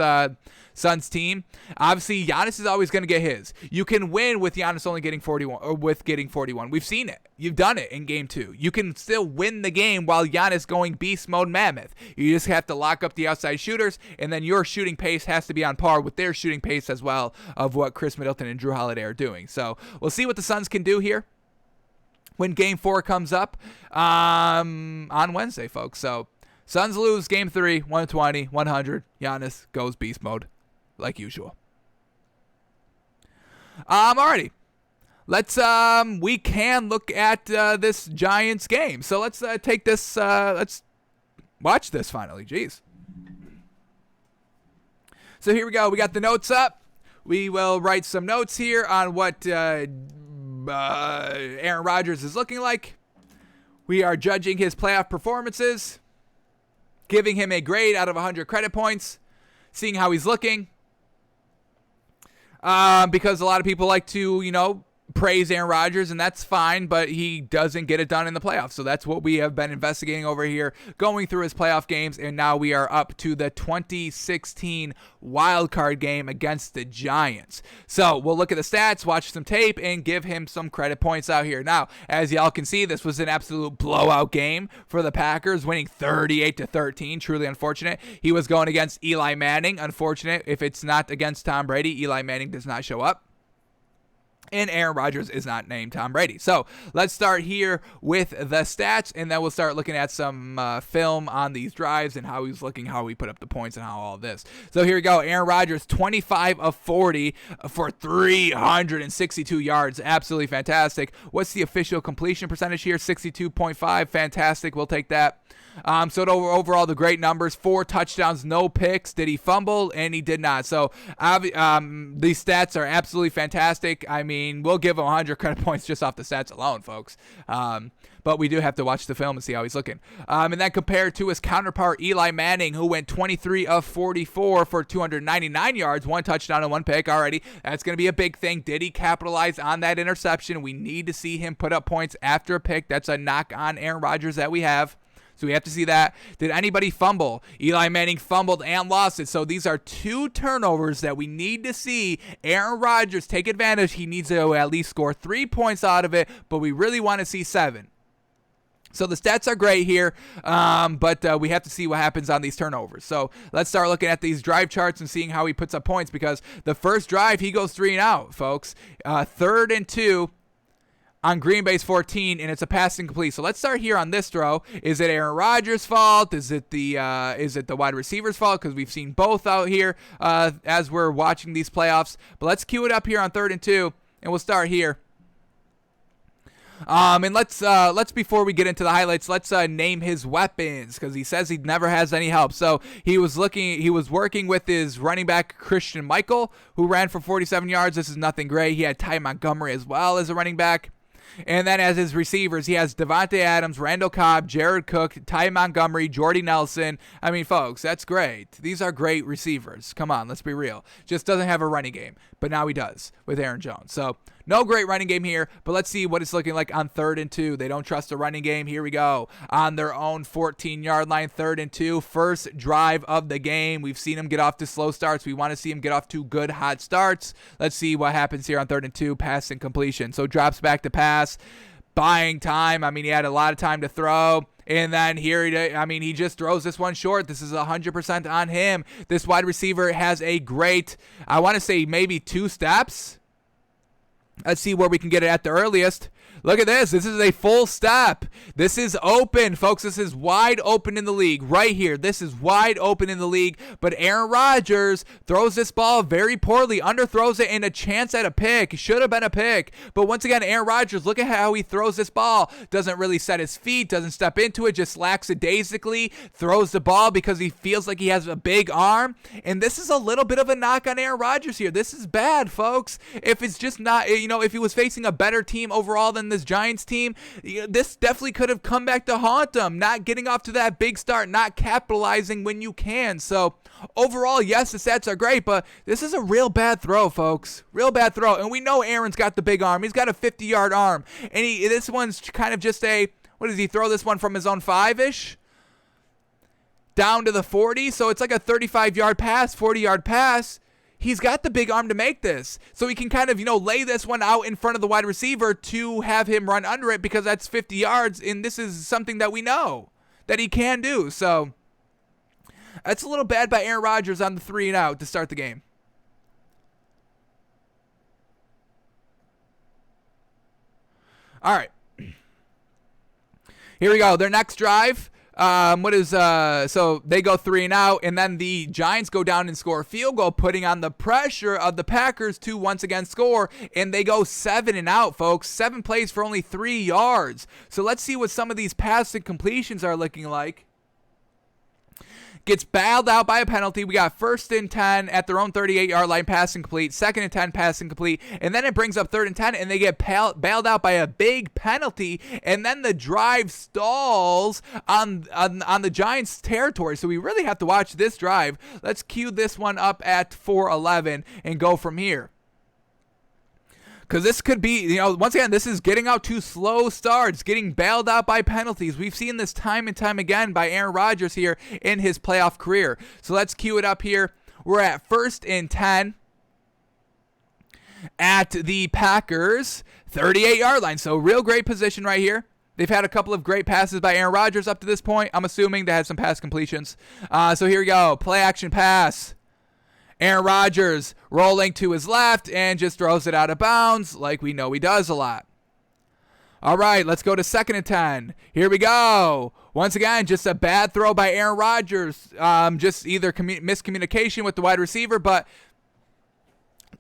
Suns team. Obviously, Giannis is always going to get his. You can win with Giannis only getting 41 or with getting 41. We've seen it. You've done it in game 2. You can still win the game while Giannis going beast mode mammoth. You just have to lock up the outside shooters, and then your shooting pace has to be on par with their shooting pace as well of what Chris Middleton and Drew Holiday are doing. So we'll see what the Suns can do here when game 4 comes up on Wednesday, folks. So Suns lose game 3, 120-100. Giannis goes beast mode like usual. Alrighty. Let's we can look at this Giants game. So let's take this let's watch this finally. Jeez. So here we go. We got the notes up. We will write some notes here on what Aaron Rodgers is looking like. We are judging his playoff performances, giving him a grade out of 100 credit points, seeing how he's looking. Because a lot of people like to, praise Aaron Rodgers, and that's fine, but he doesn't get it done in the playoffs. So that's what we have been investigating over here, going through his playoff games, and now we are up to the 2016 wildcard game against the Giants. So we'll look at the stats, watch some tape, and give him some credit points out here. Now, as y'all can see, this was an absolute blowout game for the Packers, winning 38-13. Truly unfortunate. He was going against Eli Manning. Unfortunate. If it's not against Tom Brady, Eli Manning does not show up. And Aaron Rodgers is not named Tom Brady. So let's start here with the stats, and then we'll start looking at some film on these drives and how he's looking, how we put up the points, and how all this. So here we go. Aaron Rodgers, 25 of 40 for 362 yards. Absolutely fantastic. What's the official completion percentage here? 62.5. Fantastic. We'll take that. So overall, the great numbers, 4 touchdowns, no picks. Did he fumble? And he did not. So these stats are absolutely fantastic. I mean, we'll give him 100 credit points just off the stats alone, folks. But we do have to watch the film and see how he's looking. And then compared to his counterpart, Eli Manning, who went 23 of 44 for 299 yards, 1 touchdown and 1 pick already. That's going to be a big thing. Did he capitalize on that interception? We need to see him put up points after a pick. That's a knock on Aaron Rodgers that we have. So we have to see that. Did anybody fumble? Eli Manning fumbled and lost it. So these are 2 turnovers that we need to see Aaron Rodgers take advantage. He needs to at least score 3 points out of it, but we really want to see 7. So the stats are great here, but we have to see what happens on these turnovers. So let's start looking at these drive charts and seeing how he puts up points, because the first drive, he goes 3 and out, folks. 3rd and 2. On Green Bay's 14, and it's a pass incomplete. So let's start here on this throw. Is it Aaron Rodgers' fault? Is it the wide receiver's fault? Because we've seen both out here as we're watching these playoffs. But let's cue it up here on 3rd and 2, and we'll start here. And let's before we get into the highlights, let's name his weapons, because he says he never has any help. So he was working with his running back Christian Michael, who ran for 47 yards. This is nothing great. He had Ty Montgomery as well as a running back. And then as his receivers, he has Devontae Adams, Randall Cobb, Jared Cook, Ty Montgomery, Jordy Nelson. I mean, folks, that's great. These are great receivers. Come on, let's be real. Just doesn't have a running game, but now he does with Aaron Jones. So no great running game here, but let's see what it's looking like on 3rd and 2. They don't trust the running game. Here we go. On their own 14-yard line, 3rd and 2, first drive of the game. We've seen him get off to slow starts. We want to see him get off to good, hot starts. Let's see what happens here on 3rd and 2, pass and completion. So drops back to pass, buying time. I mean, he had a lot of time to throw. And then here, he just throws this one short. This is 100% on him. This wide receiver has a great, I want to say maybe 2 steps. Let's see where we can get it at the earliest. Look at this. This is a full step. This is open, folks. This is wide open in the league right here. This is wide open in the league. But Aaron Rodgers throws this ball very poorly, underthrows it, and a chance at a pick. Should have been a pick. But once again, Aaron Rodgers, look at how he throws this ball. Doesn't really set his feet, doesn't step into it, just lackadaisically throws the ball because he feels like he has a big arm. And this is a little bit of a knock on Aaron Rodgers here. This is bad, folks. If it's just not, if he was facing a better team overall than this Giants team, this definitely could have come back to haunt him. Not getting off to that big start, not capitalizing when you can. So overall, yes, the stats are great, but this is a real bad throw, folks. Real bad throw. And we know Aaron's got the big arm. He's got a 50-yard arm. And this one's kind of just what does he throw this one from his own 5-ish? Down to the 40. So it's like a 35-yard pass, 40-yard pass. He's got the big arm to make this. So he can kind of, lay this one out in front of the wide receiver to have him run under it, because that's 50 yards, and this is something that we know that he can do. So that's a little bad by Aaron Rodgers on the 3 and out to start the game. All right. Here we go. Their next drive. So they go 3 and out, and then the Giants go down and score a field goal, putting on the pressure of the Packers to once again score, and they go 7 and out, folks. 7 plays for only 3 yards. So let's see what some of these passing completions are looking like. Gets bailed out by a penalty. We got 1st and 10 at their own 38-yard line, pass incomplete. 2nd and 10, pass incomplete. And then it brings up 3rd and 10, and they get bailed out by a big penalty. And then the drive stalls on the Giants' territory. So we really have to watch this drive. Let's cue this one up at 4:11 and go from here. Because this could be, once again, this is getting out to slow starts, getting bailed out by penalties. We've seen this time and time again by Aaron Rodgers here in his playoff career. So let's cue it up here. We're at 1st and 10 at the Packers 38-yard line. So real great position right here. They've had a couple of great passes by Aaron Rodgers up to this point. I'm assuming they had some pass completions. So here we go. Play action pass. Aaron Rodgers rolling to his left and just throws it out of bounds like we know he does a lot. All right, let's go to 2nd and 10. Here we go. Once again, just a bad throw by Aaron Rodgers. Just either miscommunication with the wide receiver, but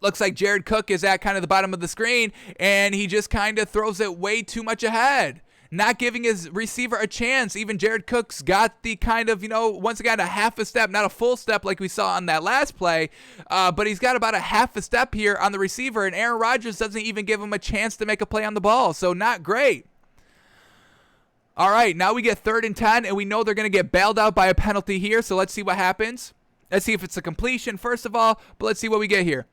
looks like Jared Cook is at kind of the bottom of the screen, and he just kind of throws it way too much ahead, not giving his receiver a chance. Even Jared Cook's got the kind of, once again, a half a step, not a full step like we saw on that last play, but he's got about a half a step here on the receiver, and Aaron Rodgers doesn't even give him a chance to make a play on the ball, so not great. All right, now we get 3rd and 10, and we know they're going to get bailed out by a penalty here, so let's see what happens. Let's see if it's a completion, first of all, but let's see what we get here.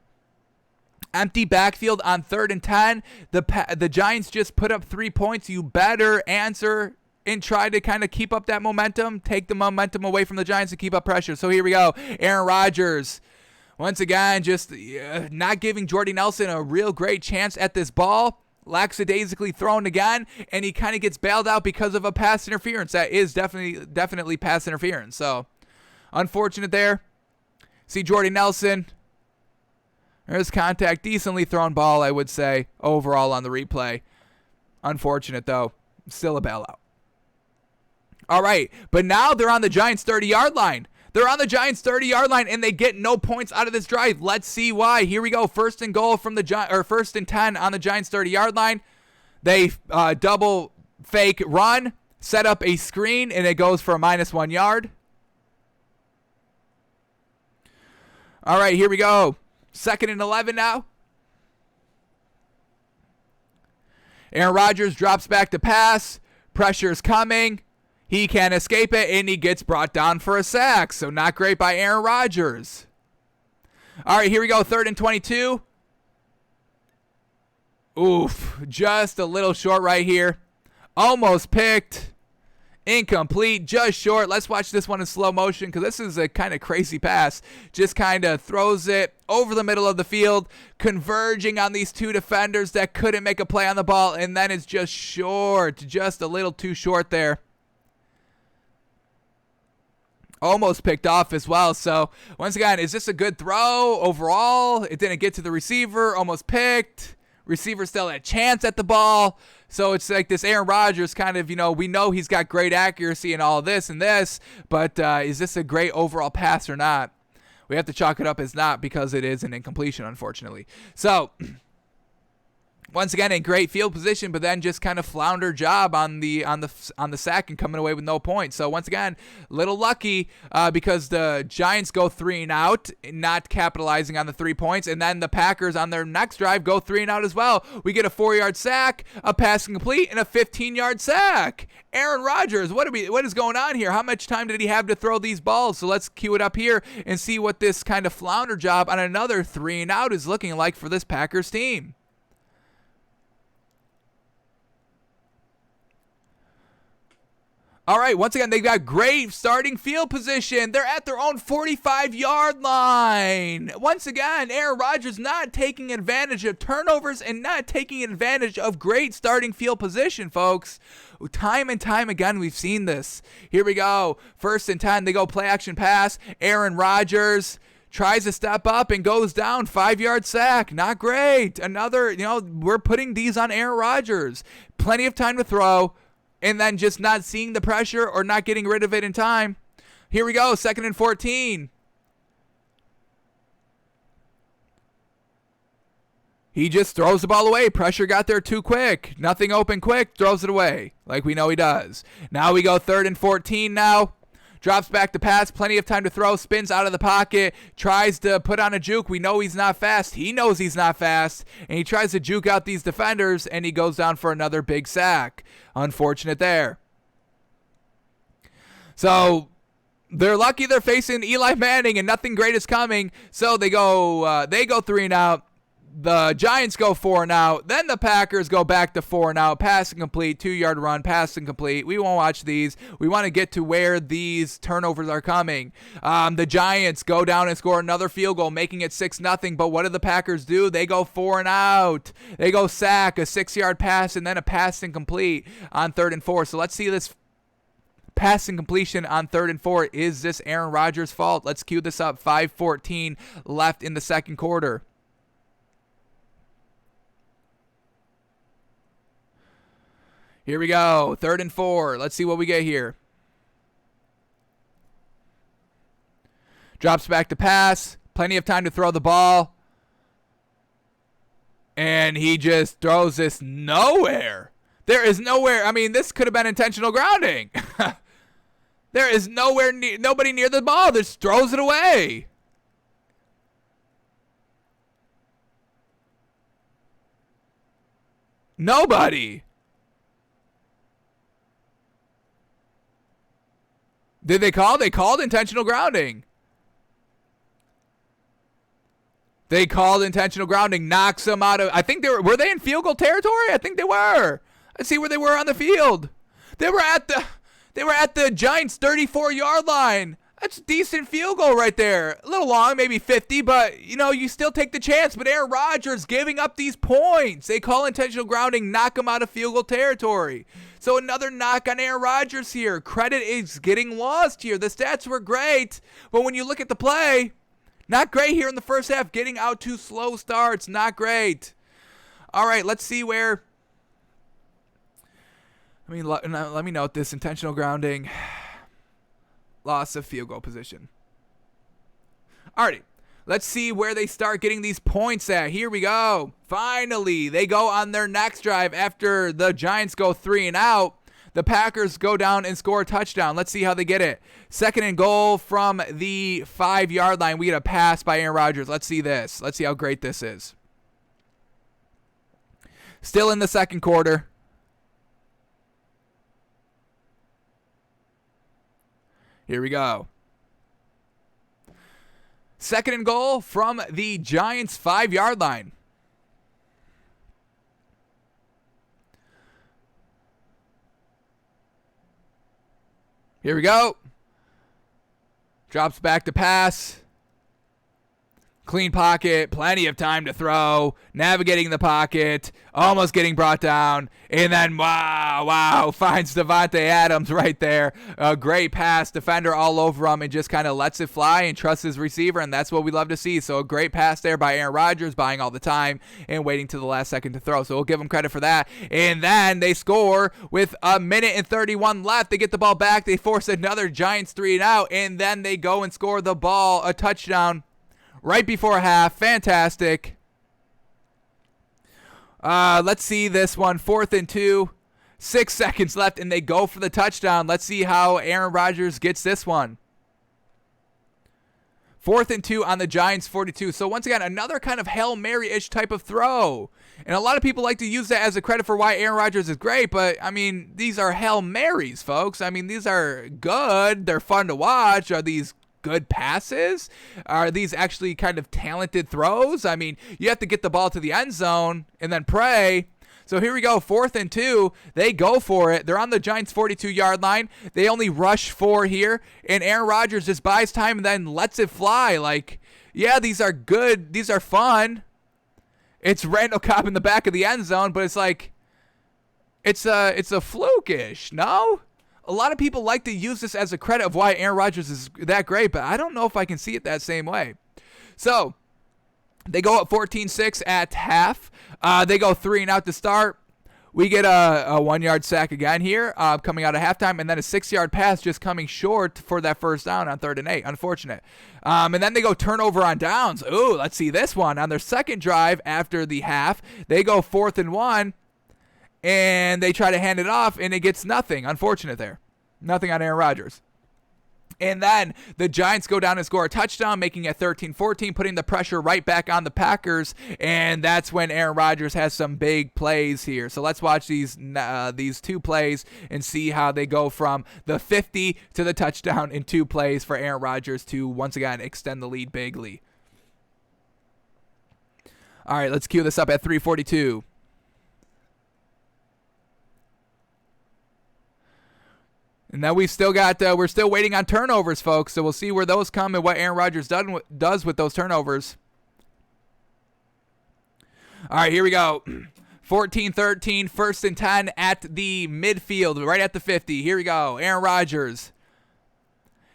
Empty backfield on 3rd and 10. The Giants just put up 3 points. You better answer and try to kind of keep up that momentum, take the momentum away from the Giants and keep up pressure. So here we go. Aaron Rodgers, once again, just not giving Jordy Nelson a real great chance at this ball. Lackadaisically thrown again, and he kind of gets bailed out because of a pass interference. That is definitely pass interference. So unfortunate there. See Jordy Nelson. There's contact, decently thrown ball, I would say, overall on the replay. Unfortunate, though. Still a bailout. All right, but now they're on the Giants' 30-yard line. They're on the Giants' 30-yard line, and they get no points out of this drive. Let's see why. Here we go. 1st and goal from the 1st and 10 on the Giants' 30-yard line. They double fake run, set up a screen, and it goes for a -1 yard. All right, here we go. 2nd and 11 now. Aaron Rodgers drops back to pass. Pressure's coming. He can't escape it, and he gets brought down for a sack. So not great by Aaron Rodgers. All right, here we go. 3rd and 22. Oof, just a little short right here. Almost picked. Incomplete, just short. Let's watch this one in slow motion because this is a kind of crazy pass. Just kind of throws it over the middle of the field, converging on these 2 defenders that couldn't make a play on the ball, and then it's just short, just a little too short there. Almost picked off as well. So once again, is this a good throw overall? It didn't get to the receiver, almost picked. Receiver still had a chance at the ball. So it's like this Aaron Rodgers kind of, we know he's got great accuracy and all this and this, but is this a great overall pass or not? We have to chalk it up as not because it is an incompletion, unfortunately. So once again, in great field position, but then just kind of flounder job on the sack and coming away with no points. So once again, little lucky because the Giants go 3 and out, not capitalizing on the 3 points, and then the Packers on their next drive go 3 and out as well. We get a 4-yard sack, a pass complete, and a 15-yard sack. Aaron Rodgers, what is going on here? How much time did he have to throw these balls? So let's cue it up here and see what this kind of flounder job on another 3 and out is looking like for this Packers team. All right, once again, they've got great starting field position. They're at their own 45-yard line. Once again, Aaron Rodgers not taking advantage of turnovers and not taking advantage of great starting field position, folks. Time and time again, we've seen this. Here we go. 1st and 10, they go play action pass. Aaron Rodgers tries to step up and goes down. 5-yard sack. Not great. Another, we're putting these on Aaron Rodgers. Plenty of time to throw. And then just not seeing the pressure or not getting rid of it in time. Here we go, 2nd and 14. He just throws the ball away. Pressure got there too quick. Nothing open quick, throws it away like we know he does. Now we go 3rd and 14 now. Drops back to pass, plenty of time to throw, spins out of the pocket, tries to put on a juke. We know he's not fast. He knows he's not fast, and he tries to juke out these defenders, and he goes down for another big sack. Unfortunate there. So they're lucky they're facing Eli Manning, and nothing great is coming. So they go 3 and out. The Giants go 4 and out. Then the Packers go back to 4 and out. Pass and complete. 2-yard run. Pass and complete. We won't watch these. We want to get to where these turnovers are coming. The Giants go down and score another field goal, making it 6-0. But what do the Packers do? They go 4 and out. They go sack, a 6-yard pass, and then a pass and complete on 3rd and 4. So let's see this pass and completion on 3rd and 4. Is this Aaron Rodgers' fault? Let's cue this up. 5:14 left in the second quarter. Here we go. 3rd and 4. Let's see what we get here. Drops back to pass. Plenty of time to throw the ball. And he just throws this nowhere. There is nowhere. I mean, this could have been intentional grounding. There is nobody near the ball. Just throws it away. Nobody. Did they call? They called intentional grounding. They called intentional grounding. Knocks them out of. I think they were they in field goal territory? I think they were. Let's see where they were on the field. They were at the Giants' 34-yard line. That's a decent field goal right there. A little long, maybe 50, but you still take the chance. But Aaron Rodgers giving up these points. They call intentional grounding, knock them out of field goal territory. So another knock on Aaron Rodgers here. Credit is getting lost here. The stats were great, but when you look at the play, not great here in the first half. Getting out to slow starts, not great. All right, let's see where. Let me note this. Intentional grounding. Loss of field goal position. Alrighty. Let's see where they start getting these points at. Here we go. Finally, they go on their next drive after the Giants go 3 and out. The Packers go down and score a touchdown. Let's see how they get it. 2nd and goal from the 5-yard line. We get a pass by Aaron Rodgers. Let's see this. Let's see how great this is. Still in the second quarter. Here we go. 2nd and goal from the Giants' 5-yard line. Here we go. Drops back to pass. Clean pocket, plenty of time to throw, navigating the pocket, almost getting brought down, and then wow, finds Devontae Adams right there. A great pass, defender all over him, and just kind of lets it fly and trusts his receiver, and that's what we love to see. So a great pass there by Aaron Rodgers, buying all the time and waiting to the last second to throw. So we'll give him credit for that. And then they score with 1:31 left. They get the ball back. They force another Giants 3 and out, and then they go and score the ball, a touchdown. Right before half. Fantastic. Let's see this one. 4th and 2. 6 seconds left, and they go for the touchdown. Let's see how Aaron Rodgers gets this one. 4th and 2 on the Giants' 42. So once again, another kind of Hail Mary-ish type of throw. And a lot of people like to use that as a credit for why Aaron Rodgers is great. But, these are Hail Marys, folks. These are good. They're fun to watch. Are these good passes? Are these actually kind of talented throws? You have to get the ball to the end zone and then pray. So here we go, 4th and 2. They go for it. They're on the Giants' 42-yard line. They only rush 4 here, and Aaron Rodgers just buys time and then lets it fly. These are good. These are fun. It's Randall Cobb in the back of the end zone, but it's a fluke-ish, no? A lot of people like to use this as a credit of why Aaron Rodgers is that great, but I don't know if I can see it that same way. So they go up 14-6 at half. They go 3 and out to start. We get a 1-yard sack again here coming out of halftime, and then a 6-yard pass just coming short for that first down on 3rd and 8. Unfortunate. And then they go turnover on downs. Ooh, let's see this one. On their second drive after the half, they go 4th and 1. And they try to hand it off, and it gets nothing. Unfortunate there. Nothing on Aaron Rodgers. And then the Giants go down and score a touchdown, making it 13-14, putting the pressure right back on the Packers. And that's when Aaron Rodgers has some big plays here. So let's watch these 2 plays and see how they go from the 50 to the touchdown in 2 plays for Aaron Rodgers to once again extend the lead bigly. All right, let's cue this up at 3:42. And then we've still got, we're still waiting on turnovers, folks. So we'll see where those come and what Aaron Rodgers does with those turnovers. All right, here we go. 14-13, 1st and 10 at the midfield, right at the 50. Here we go. Aaron Rodgers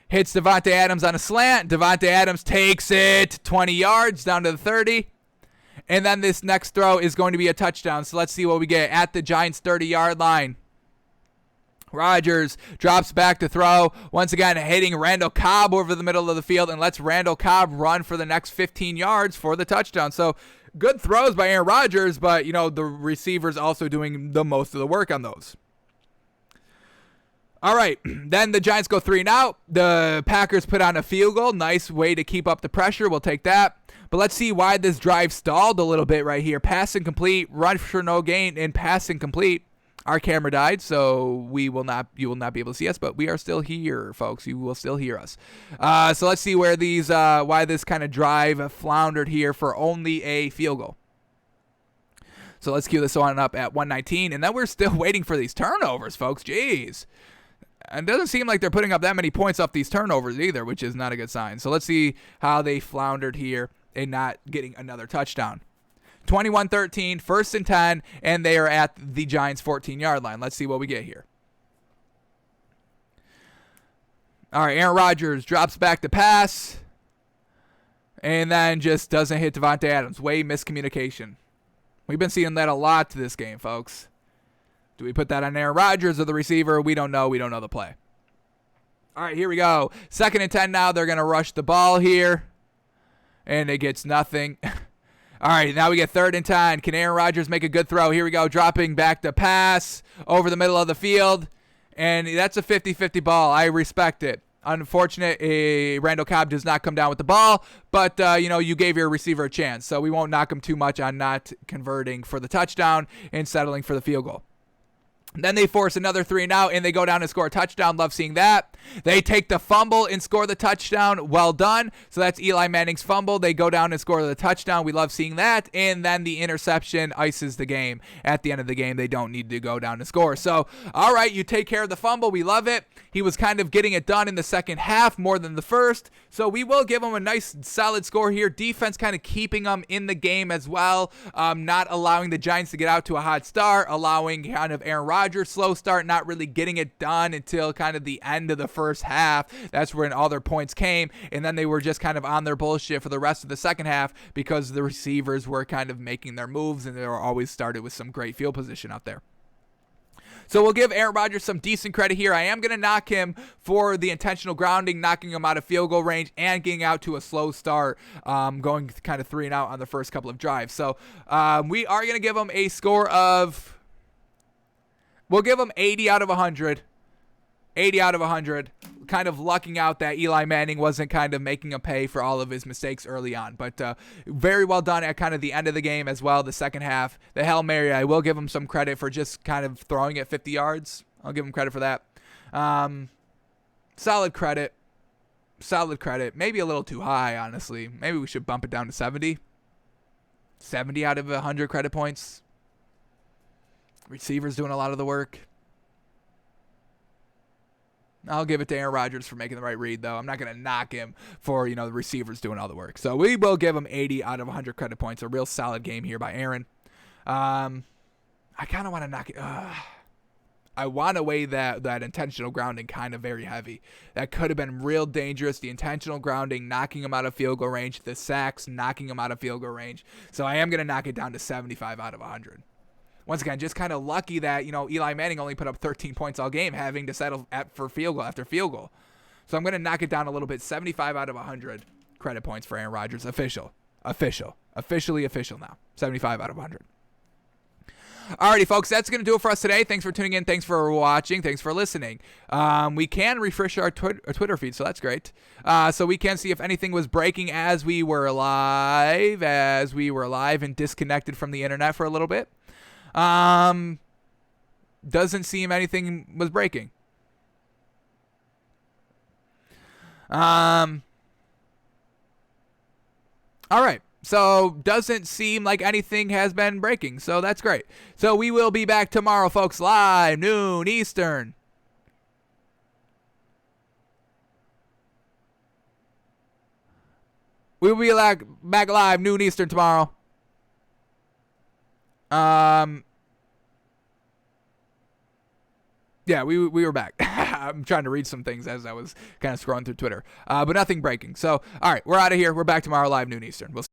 hits Davante Adams on a slant. Davante Adams takes it 20 yards down to the 30. And then this next throw is going to be a touchdown. So let's see what we get at the Giants' 30-yard line. Rodgers drops back to throw. Once again, hitting Randall Cobb over the middle of the field, and lets Randall Cobb run for the next 15 yards for the touchdown. So good throws by Aaron Rodgers, but, the receivers also doing the most of the work on those. All right, then the Giants go 3 and out. The Packers put on a field goal. Nice way to keep up the pressure. We'll take that. But let's see why this drive stalled a little bit right here. Pass incomplete, run for no gain, and pass incomplete. Our camera died, so you will not be able to see us, but we are still here, folks. You will still hear us. So let's see where why this kind of drive floundered here for only a field goal. So let's cue this on up at 119, and then we're still waiting for these turnovers, folks. Jeez. And it doesn't seem like they're putting up that many points off these turnovers either, which is not a good sign. So let's see how they floundered here and not getting another touchdown. 21-13, 1st and 10, and they are at the Giants' 14-yard line. Let's see what we get here. All right, Aaron Rodgers drops back to pass, and then just doesn't hit Davante Adams. Way miscommunication. We've been seeing that a lot to this game, folks. Do we put that on Aaron Rodgers or the receiver? We don't know. We don't know the play. All right, here we go. 2nd and 10 now. They're going to rush the ball here, and it gets nothing. All right, now we get 3rd and 10. Can Aaron Rodgers make a good throw? Here we go, dropping back to pass over the middle of the field. And that's a 50-50 ball. I respect it. Unfortunate, Randall Cobb does not come down with the ball, but, you gave your receiver a chance. So we won't knock him too much on not converting for the touchdown and settling for the field goal. Then they force another 3 and out, and they go down and score a touchdown. Love seeing that. They take the fumble and score the touchdown. Well done. So that's Eli Manning's fumble. They go down and score the touchdown. We love seeing that. And then the interception ices the game. At the end of the game, they don't need to go down and score. So, all right, you take care of the fumble. We love it. He was kind of getting it done in the second half more than the first. So we will give him a nice, solid score here. Defense kind of keeping them in the game as well. Not allowing the Giants to get out to a hot start. Allowing kind of Aaron Rodgers slow start, not really getting it done until kind of the end of the first half. That's when all their points came, and then they were just kind of on their bullshit for the rest of the second half because the receivers were kind of making their moves, and they were always started with some great field position out there. So we'll give Aaron Rodgers some decent credit here. I am going to knock him for the intentional grounding, knocking him out of field goal range, and getting out to a slow start, going kind of 3 and out on the first couple of drives. So we are going to give him a score of... We'll give him 80 out of 100. 80 out of 100. Kind of lucking out that Eli Manning wasn't kind of making him pay for all of his mistakes early on. But very well done at kind of the end of the game as well, the second half. The Hail Mary, I will give him some credit for just kind of throwing it 50 yards. I'll give him credit for that. Solid credit. Solid credit. Maybe a little too high, honestly. Maybe we should bump it down to 70. 70 out of 100 credit points. Receivers doing a lot of the work. I'll give it to Aaron Rodgers for making the right read, though. I'm not going to knock him for, the receivers doing all the work. So we will give him 80 out of 100 credit points. A real solid game here by Aaron. I kind of want to knock it. I want to weigh that intentional grounding kind of very heavy. That could have been real dangerous. The intentional grounding, knocking him out of field goal range. The sacks, knocking him out of field goal range. So I am going to knock it down to 75 out of 100. Once again, just kind of lucky that, Eli Manning only put up 13 points all game, having to settle for field goal after field goal. So I'm going to knock it down a little bit. 75 out of 100 credit points for Aaron Rodgers. Officially official now. 75 out of 100. Alrighty, folks, that's going to do it for us today. Thanks for tuning in. Thanks for watching. Thanks for listening. We can refresh our Twitter feed, so that's great. So we can see if anything was breaking as we were live and disconnected from the internet for a little bit. Doesn't seem anything was breaking. All right. So doesn't seem like anything has been breaking. So that's great. So we will be back tomorrow, folks, live, noon Eastern. We will be back live, noon Eastern tomorrow. Yeah, we were back. I'm trying to read some things as I was kind of scrolling through Twitter. But nothing breaking. So, all right, we're out of here. We're back tomorrow live, noon Eastern. We'll